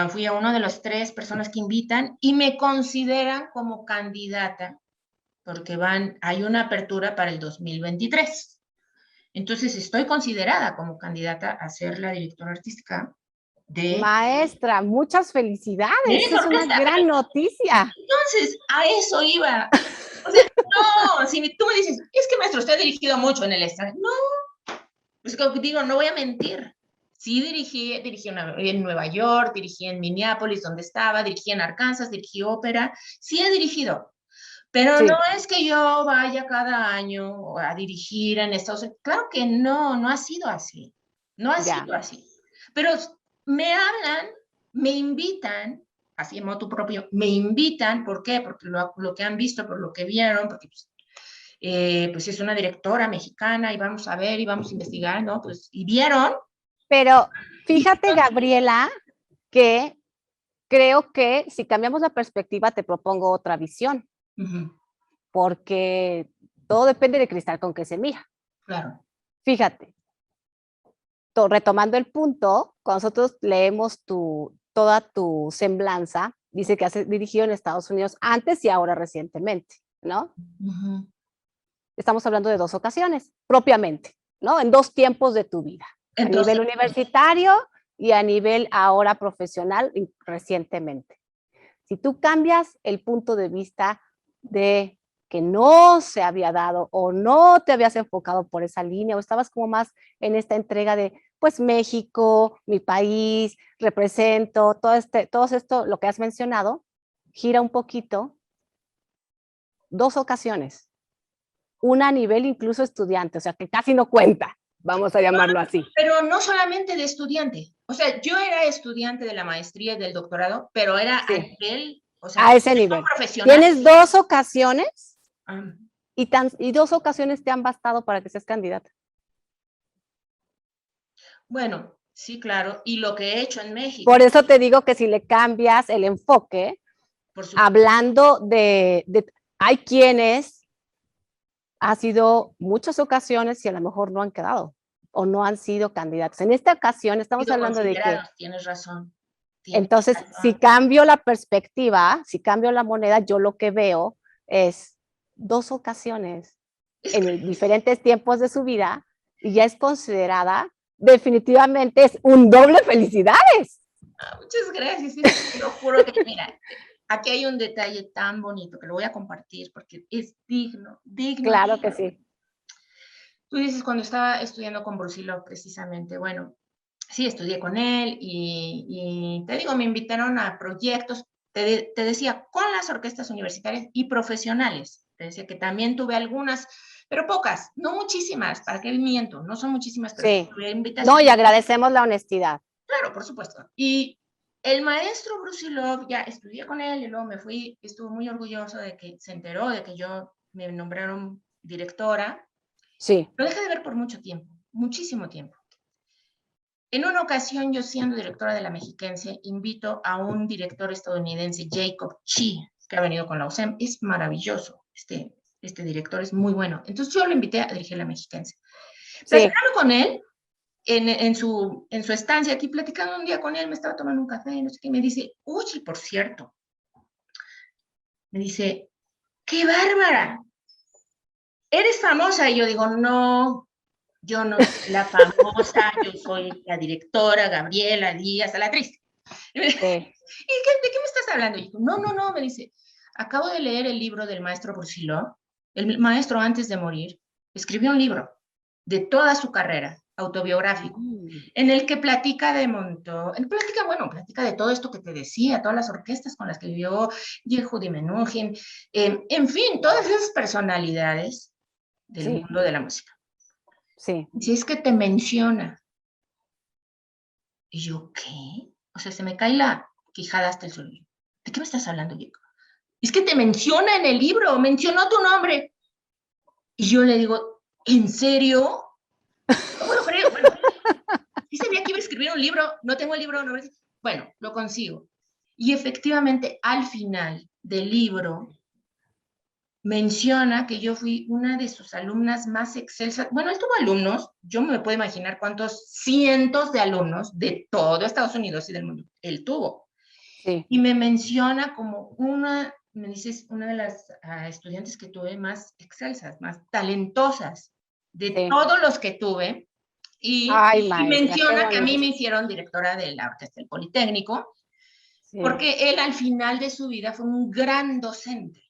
fui a una de las 3 personas que invitan y me consideran como candidata porque hay una apertura para el 2023. Entonces estoy considerada como candidata a ser la directora artística maestra, muchas de felicidades. esa Es una orquesta. gran noticia. Entonces, a eso iba. O sea, no, si tú me dices, es que maestro, usted ha dirigido mucho en el extranjero. No, pues como digo, no voy a mentir. Sí dirigí en Nueva York, dirigí en Minneapolis, donde estaba, dirigí en Arkansas, dirigí ópera. Sí he dirigido, pero no Sí, es que yo vaya cada año a dirigir en Estados Unidos. Claro que no, no ha sido así. No ha ya. sido así. Pero me hablan, me invitan, así en modo propio, me invitan, ¿por qué? Porque lo que han visto, por lo que vieron, porque pues es una directora mexicana y vamos a ver y vamos a investigar, ¿no? Pues, y vieron. Pero Y, fíjate, Gabriela, que creo que si cambiamos la perspectiva, te propongo otra visión, uh-huh, porque todo depende de cristal con que se mira. claro. Fíjate, retomando el punto, cuando nosotros leemos toda tu semblanza, dice que has dirigido en Estados Unidos antes y ahora recientemente, ¿no? Uh-huh. Estamos hablando de 2 ocasiones, propiamente, ¿no? En 2 tiempos de tu vida, a Entonces, nivel universitario y a nivel ahora profesional recientemente. Si tú cambias el punto de vista de que no se había dado o no te habías enfocado por esa línea o estabas como más en esta entrega de, pues México, mi país, represento, todo esto, lo que has mencionado, gira un poquito, 2 ocasiones, una a nivel incluso estudiante, o sea que casi no cuenta, vamos a llamarlo así. pero no solamente de estudiante. O sea, yo era estudiante de la maestría y del doctorado, pero era a Sí, nivel, o sea, a ese nivel. profesional. Tienes 2 ocasiones Ah, y 2 ocasiones te han bastado para que seas candidata. bueno, sí, claro. Y lo que he hecho en Por México, eso te digo que si le cambias el enfoque, por supuesto. hablando hay quienes ha sido muchas ocasiones y a lo mejor no han quedado o no han sido candidatos. En esta ocasión estamos Sido hablando de que, considerados, tienes razón. Tienes entonces, si razón. cambio la perspectiva, si cambio la moneda, yo lo que veo es 2 ocasiones Es que, en diferentes tiempos de su vida y ya es considerada, definitivamente es un doble felicidades. muchas gracias. Es que te lo juro que, mira, aquí hay un detalle tan bonito que lo voy a compartir porque es digno, digno, Claro que digno. sí. Tú dices cuando estaba estudiando con Brusilov, precisamente, bueno, sí, estudié con él y te digo, me invitaron a proyectos, te decía, con las orquestas universitarias y profesionales. Te decía que también tuve algunas, pero pocas, no muchísimas, para que miento, no son muchísimas, pero Sí. tuve No, y invitaciones. agradecemos la honestidad. Claro, por supuesto. Y el maestro Brusilov, ya estudié con él y luego me fui, estuvo muy orgulloso de que se enteró de que yo me nombraron directora. Sí. Lo dejé de ver por mucho tiempo, muchísimo tiempo. En una ocasión, yo siendo directora de la Mexiquense, invito a un director estadounidense, Jacob Chi, que ha venido con la USEM. Es maravilloso, este director es muy bueno. Entonces yo lo invité a dirigir la Mexiquense. Sí. Platicando con él, en su estancia aquí, platicando un día con él, me estaba tomando un café, no sé qué, y me dice, oye, por cierto, me dice, ¡qué bárbara! ¿Eres famosa? Y yo digo, no, yo no soy la famosa, yo soy la directora Gabriela Díaz, la actriz. ¿Y de Sí. qué me estás hablando? Y yo, no, no, no, me dice, acabo de leer el libro del maestro Brusilov. El maestro, antes de morir, escribió un libro de toda su carrera, autobiográfico, Mm. en el que platica de montón, platica de todo esto que te decía, todas las orquestas con las que vivió, Yehudi Menuhin, en fin, todas esas personalidades del Sí. mundo de la música. Sí. Si es que te menciona, y yo, ¿qué? O sea, se me cae la quijada hasta el suelo. ¿De qué me estás hablando, Jacob? Es que te menciona en el libro, mencionó tu nombre. Y yo le digo, ¿en serio? No puedo creer. Bueno, sí sabía que iba a escribir un libro, no tengo el libro, no. Bueno, lo consigo. Y efectivamente, al final del libro, menciona que yo fui una de sus alumnas más excelsas. Bueno, él tuvo alumnos, yo me puedo imaginar cuántos cientos de alumnos de todo Estados Unidos y del mundo él tuvo. Sí. Y me menciona como me dices, una de las estudiantes que tuve más excelsas, más talentosas de Sí. todos los que tuve. Ay, Y maestra, qué menciona que a mí bonito. me hicieron directora de la Orquesta del Politécnico, Sí. porque él al final de su vida fue un gran docente,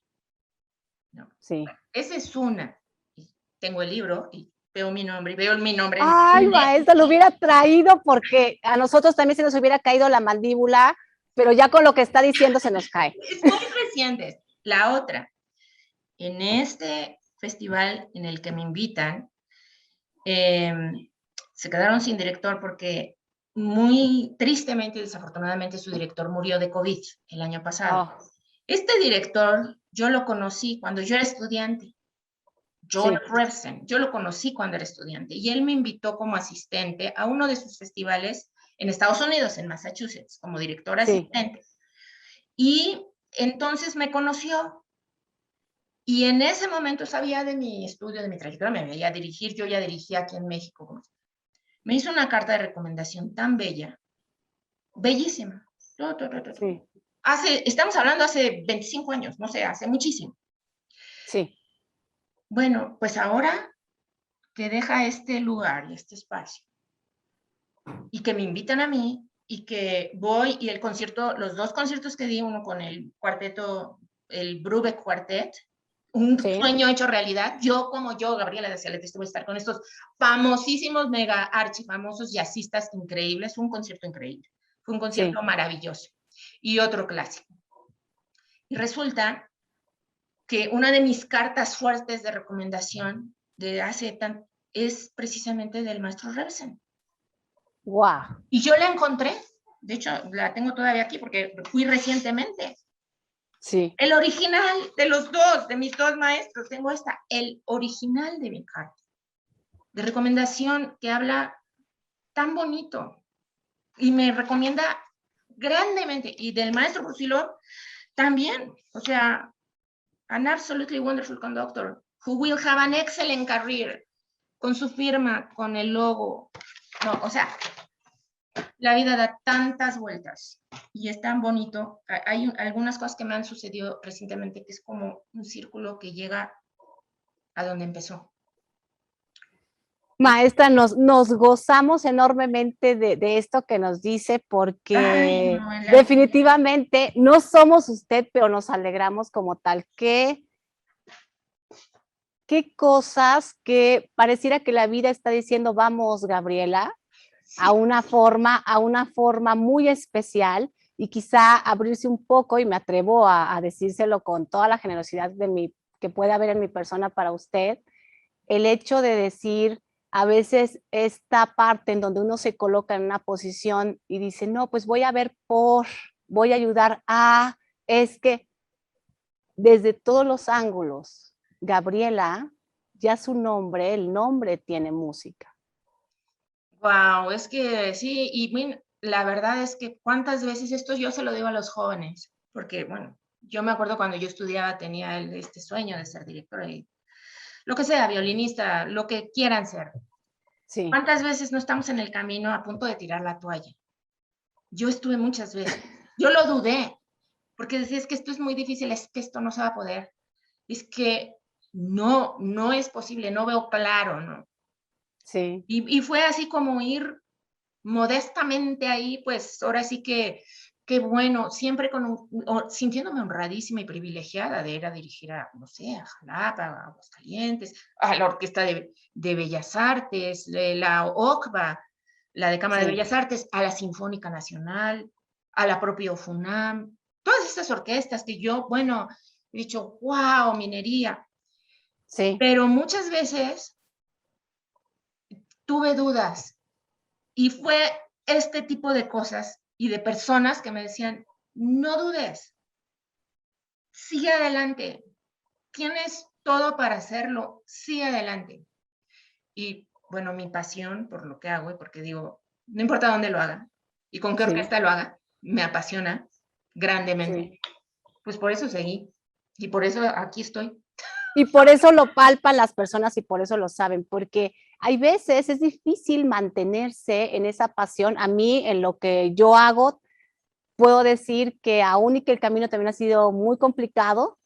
¿no? Sí. Bueno, esa es una. Y tengo el libro y veo mi nombre, y veo mi nombre en Ay, grande. maestra, lo hubiera traído porque a nosotros también se nos hubiera caído la mandíbula, pero ya con lo que está diciendo se nos cae. Es muy reciente. La otra, en este festival en el que me invitan, eh, se quedaron sin director porque muy tristemente y desafortunadamente su director murió de COVID el año pasado. Oh, Este director yo lo conocí cuando yo era estudiante, George sí, Revson, yo lo conocí cuando era estudiante y él me invitó como asistente a uno de sus festivales en Estados Unidos, en Massachusetts, como director sí, asistente. Y entonces me conoció y en ese momento sabía de mi estudio, de mi trayectoria, me veía dirigir, yo ya dirigía aquí en México. Me hizo una carta de recomendación tan bella, bellísima. sí, Estamos hablando hace 25 años, no sé, hace muchísimo. sí. Bueno, pues ahora que deja este lugar y este espacio y que me invitan a mí y que voy y el concierto, los dos conciertos que di, uno con el cuarteto, el Brubeck Quartet, un Sí, sueño hecho realidad. Yo, Gabriela de Celeste, voy a estar con estos famosísimos, mega archifamosos jazzistas increíbles. Fue un concierto increíble. Fue un concierto sí. maravilloso. Y otro clásico. Y resulta que una de mis cartas fuertes de recomendación de hace tanto es precisamente del maestro Revsen. Wow. Y yo la encontré, de hecho la tengo todavía aquí porque fui recientemente. Sí. El original de los dos, de mis dos maestros, tengo el original de mi carta de recomendación que habla tan bonito y me recomienda grandemente. Y del maestro Brusilov también, o sea, an absolutely wonderful conductor who will have an excellent career, con su firma, con el logo. No, o sea, la vida da tantas vueltas y es tan bonito. Hay algunas cosas que me han sucedido recientemente que es como un círculo que llega a donde empezó. Maestra, nos gozamos enormemente de esto que nos dice Ay, porque no, en la vida. definitivamente no somos usted, pero nos alegramos como tal. qué cosas que pareciera que la vida está diciendo, vamos, Gabriela, Sí, a una forma muy especial y quizá abrirse un poco, y me atrevo a decírselo con toda la generosidad que puede haber en mi persona para usted, el hecho de decir, a veces esta parte en donde uno se coloca en una posición y dice, no, pues voy a ver voy a ayudar a, es que desde todos los ángulos, Gabriela, ya su nombre, el nombre tiene música. wow, es que sí, y la verdad es que cuántas veces esto yo se lo digo a los jóvenes, porque bueno, yo me acuerdo cuando yo estudiaba tenía este sueño de ser directora y lo que sea, violinista, lo que quieran ser. Sí, ¿Cuántas veces no estamos en el camino a punto de tirar la toalla? Yo estuve muchas veces. Yo lo dudé, porque decía, es que esto es muy difícil, es que esto no se va a poder. Es que no es posible, no veo claro, ¿no? sí, Y fue así como ir modestamente ahí, pues ahora sí que bueno, siempre sintiéndome honradísima y privilegiada de ir a dirigir a, no sé, a Jalapa, a Aguascalientes, a la Orquesta de Bellas Artes, de la OCBA, la de Cámara de sí, Bellas Artes, a la Sinfónica Nacional, a la propia FUNAM, todas estas orquestas que yo, bueno, he dicho, wow, minería, sí, pero muchas veces tuve dudas. Y fue este tipo de cosas y de personas que me decían, no dudes, sigue adelante, tienes todo para hacerlo, sigue adelante. Y bueno, mi pasión por lo que hago y porque digo, no importa dónde lo haga y con qué sí, orquesta lo haga, me apasiona grandemente. sí. Pues por eso seguí y por eso aquí estoy. Y por eso lo palpan las personas y por eso lo saben, porque hay veces es difícil mantenerse en esa pasión. A mí, en lo que yo hago, puedo decir que aún y que el camino también ha sido muy complicado,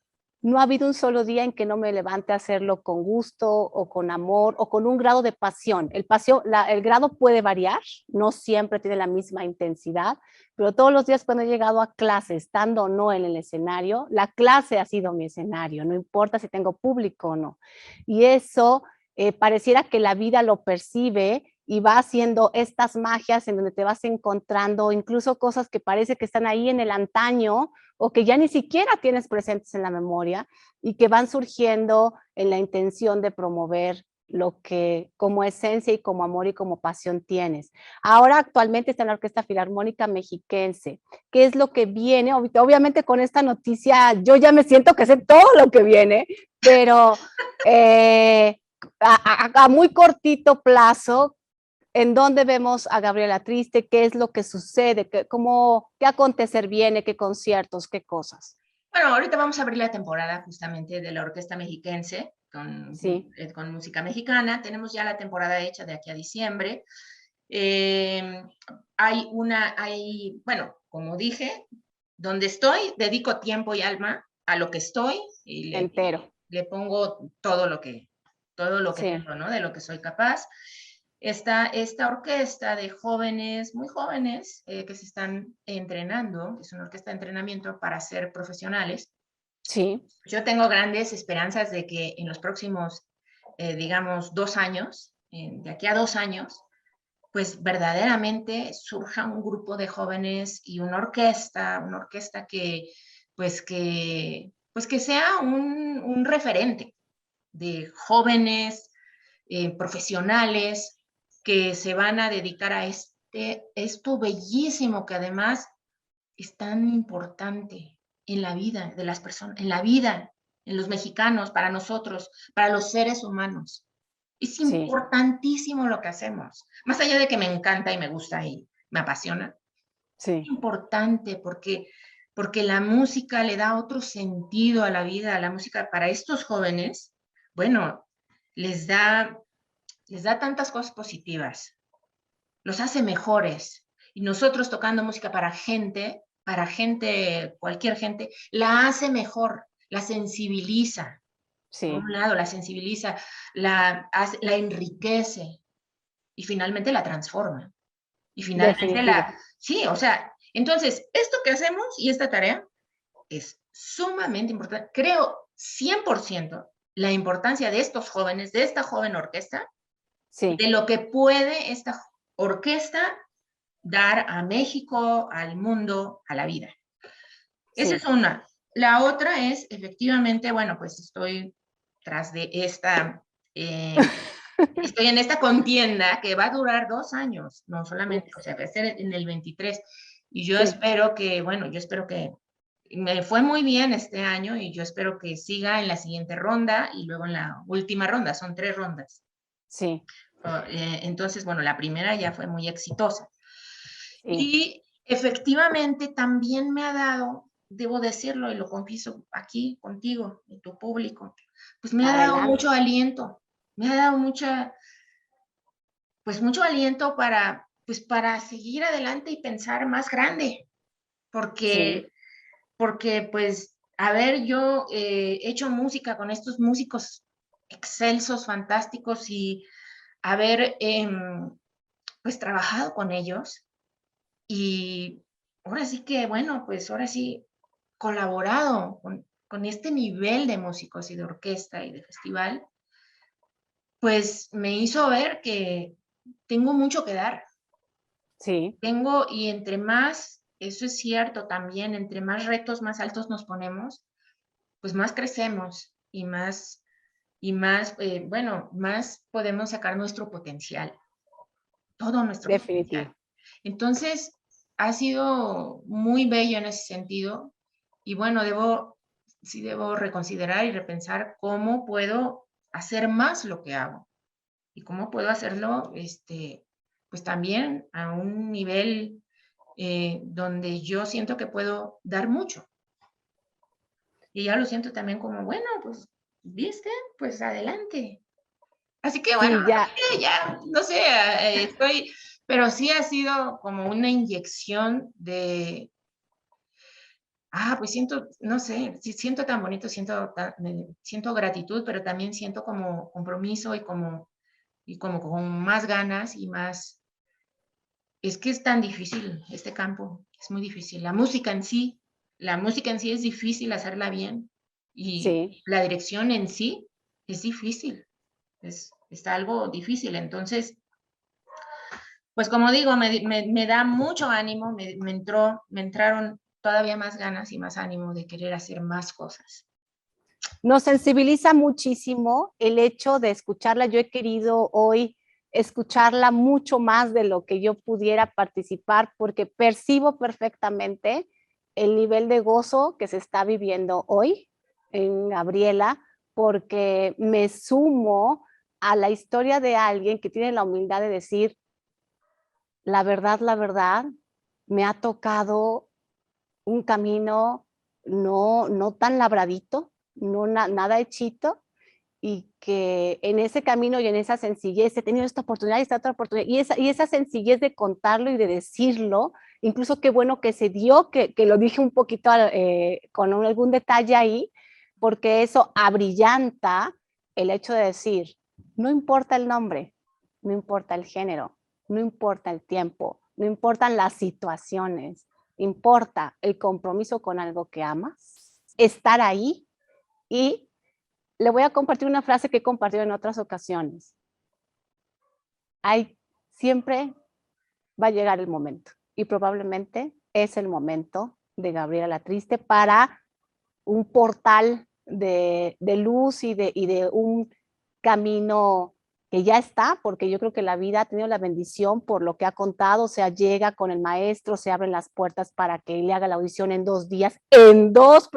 no ha habido un solo día en que no me levante a hacerlo con gusto o con amor o con un grado de pasión. El grado puede variar, no siempre tiene la misma intensidad, pero todos los días cuando he llegado a clase, estando o no en el escenario, la clase ha sido mi escenario, no importa si tengo público o no. Y eso pareciera que la vida lo percibe y va haciendo estas magias en donde te vas encontrando incluso cosas que parece que están ahí en el antaño o que ya ni siquiera tienes presentes en la memoria y que van surgiendo en la intención de promover lo que como esencia y como amor y como pasión tienes. Ahora actualmente está en la Orquesta Filarmónica Mexiquense. ¿Qué es lo que viene? Obviamente con esta noticia yo ya me siento que sé todo lo que viene, pero a muy cortito plazo, ¿en dónde vemos a Gabriela Triste? ¿Qué es lo que sucede? ¿Qué acontecer viene? ¿Qué conciertos? ¿Qué cosas? Bueno, ahorita vamos a abrir la temporada justamente de la Orquesta Mexiquense Sí, con música mexicana. Tenemos ya la temporada hecha de aquí a diciembre. Eh, bueno, como dije, donde estoy, dedico tiempo y alma a lo que estoy y entero. le pongo todo lo que Sí, tengo, ¿no? De lo que soy capaz. Esta orquesta de jóvenes, muy jóvenes, que se están entrenando, es una orquesta de entrenamiento para ser profesionales. sí, Yo tengo grandes esperanzas de que en los próximos, digamos, 2 años, de aquí a 2 años, pues verdaderamente surja un grupo de jóvenes y una orquesta pues que sea un referente de jóvenes profesionales que se van a dedicar a esto bellísimo que además es tan importante en la vida de las personas, en la vida, en los mexicanos, para nosotros, para los seres humanos. Es sí, importantísimo lo que hacemos. Más allá de que me encanta y me gusta y me apasiona, es sí, importante porque la música le da otro sentido a la vida, a la música para estos jóvenes, bueno, les da, les da tantas cosas positivas, los hace mejores. Y nosotros tocando música para gente, cualquier gente, la hace mejor, la sensibiliza. Por sí, un lado, la sensibiliza, la enriquece y finalmente la transforma. Y finalmente definitivo. sí, o sea, entonces, esto que hacemos y esta tarea es sumamente importante. Creo 100% la importancia de estos jóvenes, de esta joven orquesta, Sí, de lo que puede esta orquesta dar a México, al mundo, a la vida. Esa es sí. una. La otra es, efectivamente, bueno, pues estoy tras de esta, estoy en esta contienda que va a durar 2 años, no Uf, solamente, o sea, va a ser en el 23. Y yo sí, espero que, bueno, yo espero que me fue muy bien este año y yo espero que siga en la siguiente ronda y luego en la última ronda, son 3 rondas. sí, Entonces, bueno, la primera ya fue muy exitosa. sí. Y efectivamente también me ha dado, debo decirlo y lo confieso aquí contigo y tu público, pues me ha dado Adelante. mucho aliento, me ha dado pues mucho aliento pues para seguir adelante y pensar más grande, Sí, porque pues, a ver, yo he hecho música con estos músicos excelsos, fantásticos y haber pues trabajado con ellos. Y ahora sí que, bueno, pues ahora sí, colaborado con este nivel de músicos y de orquesta y de festival, pues me hizo ver que tengo mucho que dar. sí. Y entre más, eso es cierto también, entre más retos más altos nos ponemos, pues más crecemos y más, bueno, más podemos sacar nuestro potencial, todo nuestro potencial. Definitivo. Entonces, ha sido muy bello en ese sentido. Y bueno, sí debo reconsiderar y repensar cómo puedo hacer más lo que hago y cómo puedo hacerlo, pues también a un nivel donde yo siento que puedo dar mucho. Y ya lo siento también como, bueno, pues, ¿viste? Pues adelante. Así que bueno, Sí, ya. ya, no sé, pero sí ha sido como una inyección pues siento, no sé, sí siento tan bonito, siento gratitud, pero también siento como compromiso y como con más ganas y más, es que es tan difícil este campo, es muy difícil. La música en sí es difícil hacerla bien y Sí. la dirección en sí es difícil, está algo difícil. Entonces, pues como digo, me da mucho ánimo, me entraron todavía más ganas y más ánimo de querer hacer más cosas. Nos sensibiliza muchísimo el hecho de escucharla. Yo he querido hoy escucharla mucho más de lo que yo pudiera participar porque percibo perfectamente el nivel de gozo que se está viviendo hoy en Gabriela, porque me sumo a la historia de alguien que tiene la humildad de decir, la verdad, me ha tocado un camino no tan labradito, no nada hechito, y que en ese camino y en esa sencillez he tenido esta oportunidad y esta otra oportunidad, y esa sencillez de contarlo y de decirlo, incluso qué bueno que se dio, que lo dije un poquito con algún detalle ahí, porque eso abrillanta el hecho de decir, no importa el nombre, no importa el género, no importa el tiempo, no importan las situaciones, importa el compromiso con algo que amas, estar ahí. Y le voy a compartir una frase que he compartido en otras ocasiones. Siempre va a llegar el momento y probablemente es el momento de Gabriela la Triste para un portal de luz y de un camino que ya está, porque yo creo que la vida ha tenido la bendición por lo que ha contado, o sea, llega con el maestro, se abren las puertas para que le haga la audición en 2 días, en dos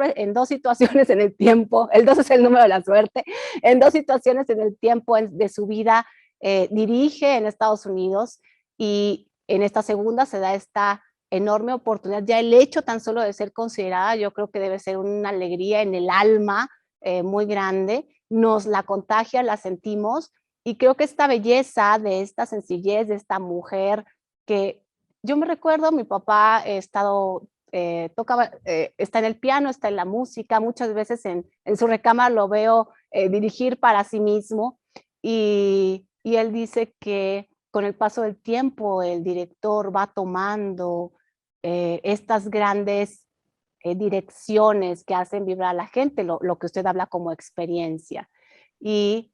situaciones en el tiempo, el 2 es el número de la suerte, en 2 situaciones en el tiempo de su vida, dirige en Estados Unidos y en esta segunda se da esta enorme oportunidad. Ya el hecho tan solo de ser considerada, yo creo que debe ser una alegría en el alma muy grande. Nos la contagia, la sentimos y creo que esta belleza de esta sencillez de esta mujer que yo me recuerdo, mi papá tocaba, está en el piano, está en la música, muchas veces en su recámara lo veo dirigir para sí mismo y él dice que con el paso del tiempo el director va tomando estas grandes direcciones que hacen vibrar a la gente, lo que usted habla como experiencia. y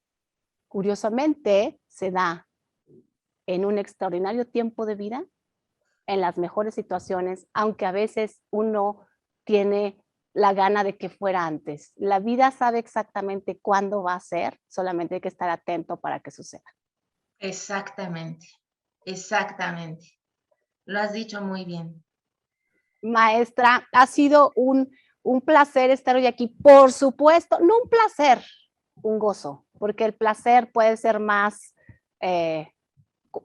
curiosamente se da en un extraordinario tiempo de vida, en las mejores situaciones, aunque a veces uno tiene la gana de que fuera antes. La vida sabe exactamente cuándo va a ser, solamente hay que estar atento para que suceda. Exactamente, exactamente. Lo has dicho muy bien. Maestra, ha sido un placer estar hoy aquí. Por supuesto, no un placer, un gozo, porque el placer puede ser más,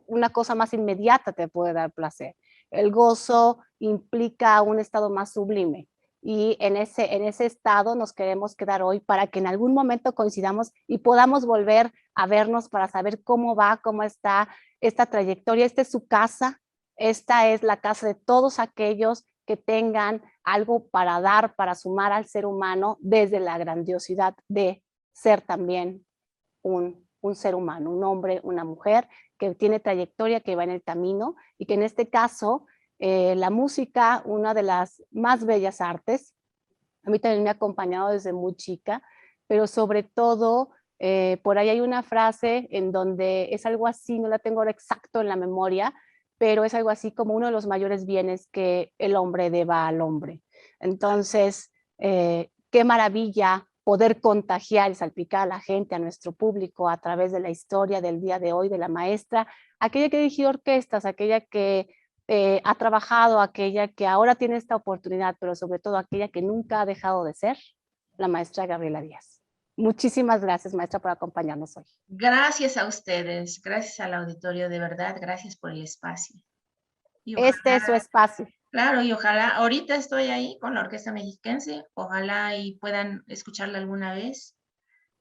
una cosa más inmediata te puede dar placer. El gozo implica un estado más sublime y en ese estado nos queremos quedar hoy para que en algún momento coincidamos y podamos volver a vernos para saber cómo va, cómo está esta trayectoria. Esta es su casa, esta es la casa de todos aquellos que tengan algo para dar, para sumar al ser humano desde la grandiosidad de ser también un ser humano, un hombre, una mujer que tiene trayectoria, que va en el camino y que en este caso la música, una de las más bellas artes, a mí también me ha acompañado desde muy chica, pero sobre todo por ahí hay una frase en donde es algo así, no la tengo ahora exacto en la memoria, pero es algo así como uno de los mayores bienes que el hombre deba al hombre. Entonces, qué maravilla poder contagiar y salpicar a la gente, a nuestro público, a través de la historia del día de hoy de la maestra, aquella que dirigió orquestas, aquella que ha trabajado, aquella que ahora tiene esta oportunidad, pero sobre todo aquella que nunca ha dejado de ser, la maestra Gabriela Díaz. Muchísimas gracias, maestra, por acompañarnos hoy. Gracias a ustedes, gracias al auditorio, de verdad, gracias por el espacio. Y ojalá, Este es su espacio. claro, y ojalá, ahorita estoy ahí con la Orquesta Mexiquense, ojalá y puedan escucharla alguna vez.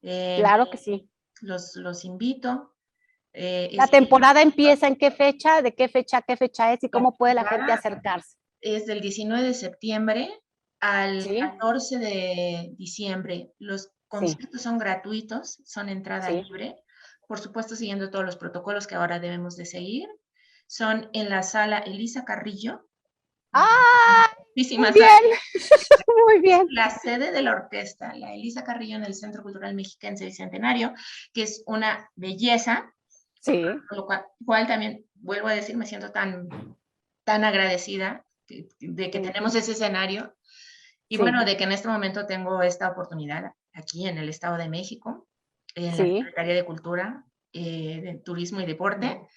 Claro que sí. Los invito. La temporada empieza en qué fecha, de qué fecha a qué fecha es y La cómo puede la gente temporada acercarse. es del 19 de septiembre al Sí, 14 de diciembre. Los sí, conciertos son gratuitos, son entrada sí. libre, por supuesto siguiendo todos los protocolos que ahora debemos de seguir. Son en la sala Elisa Carrillo. ¡Ah! Muy Muchísimas bien, gracias. muy bien. La sede de la orquesta, la Elisa Carrillo en el Centro Cultural Mexiquense Bicentenario, que es una belleza, Sí, por lo cual también, vuelvo a decir, me siento tan agradecida de que sí, tenemos ese escenario y sí, bueno, de que en este momento tengo esta oportunidad aquí en el Estado de México, en la sí. Secretaría de Cultura, de Turismo y Deporte.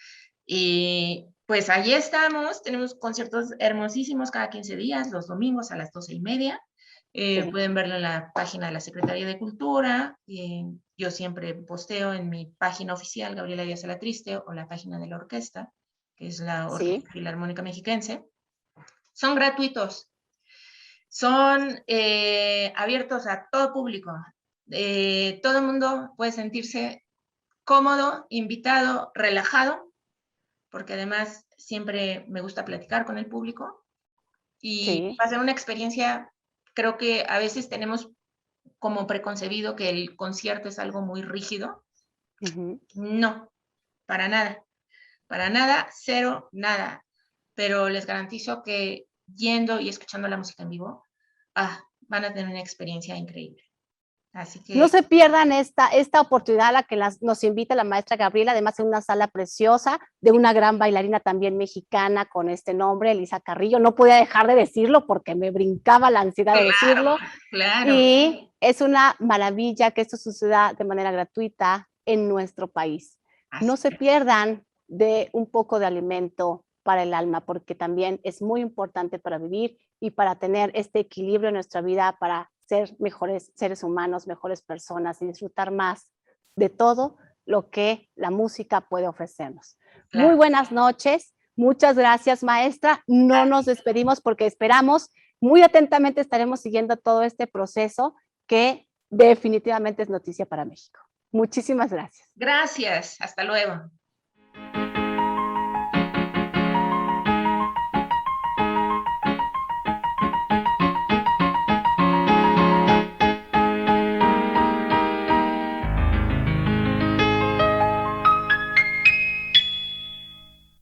Y pues allí estamos, tenemos conciertos hermosísimos cada 15 días, los domingos a las 12:30. Sí. Pueden verlo en la página de la Secretaría de Cultura. Yo siempre posteo en mi página oficial, Gabriela Díaz Alatriste, o la página de la orquesta, que es la Sí, Orquesta Filarmónica Mexiquense. Son gratuitos, son abiertos a todo público. Todo el mundo puede sentirse cómodo, invitado, relajado, porque además siempre me gusta platicar con el público y sí, va a ser una experiencia, creo que a veces tenemos como preconcebido que el concierto es algo muy rígido. ujú. No, para nada, cero, nada. Pero les garantizo que yendo y escuchando la música en vivo, van a tener una experiencia increíble. Así No que, se pierdan esta oportunidad a la que nos invita la maestra Gabriela, además en una sala preciosa de una gran bailarina también mexicana con este nombre, Elisa Carrillo. No podía dejar de decirlo porque me brincaba la ansiedad de claro, decirlo. claro. Y es una maravilla que esto suceda de manera gratuita en nuestro país. Así No se es. pierdan de un poco de alimento para el alma, porque también es muy importante para vivir y para tener este equilibrio en nuestra vida, para ser mejores seres humanos, mejores personas y disfrutar más de todo lo que la música puede ofrecernos. Muy Claro. buenas noches. Muchas gracias, maestra. No nos despedimos porque esperamos, muy atentamente estaremos siguiendo todo este proceso que definitivamente es noticia para México. Muchísimas gracias. Gracias. Hasta luego.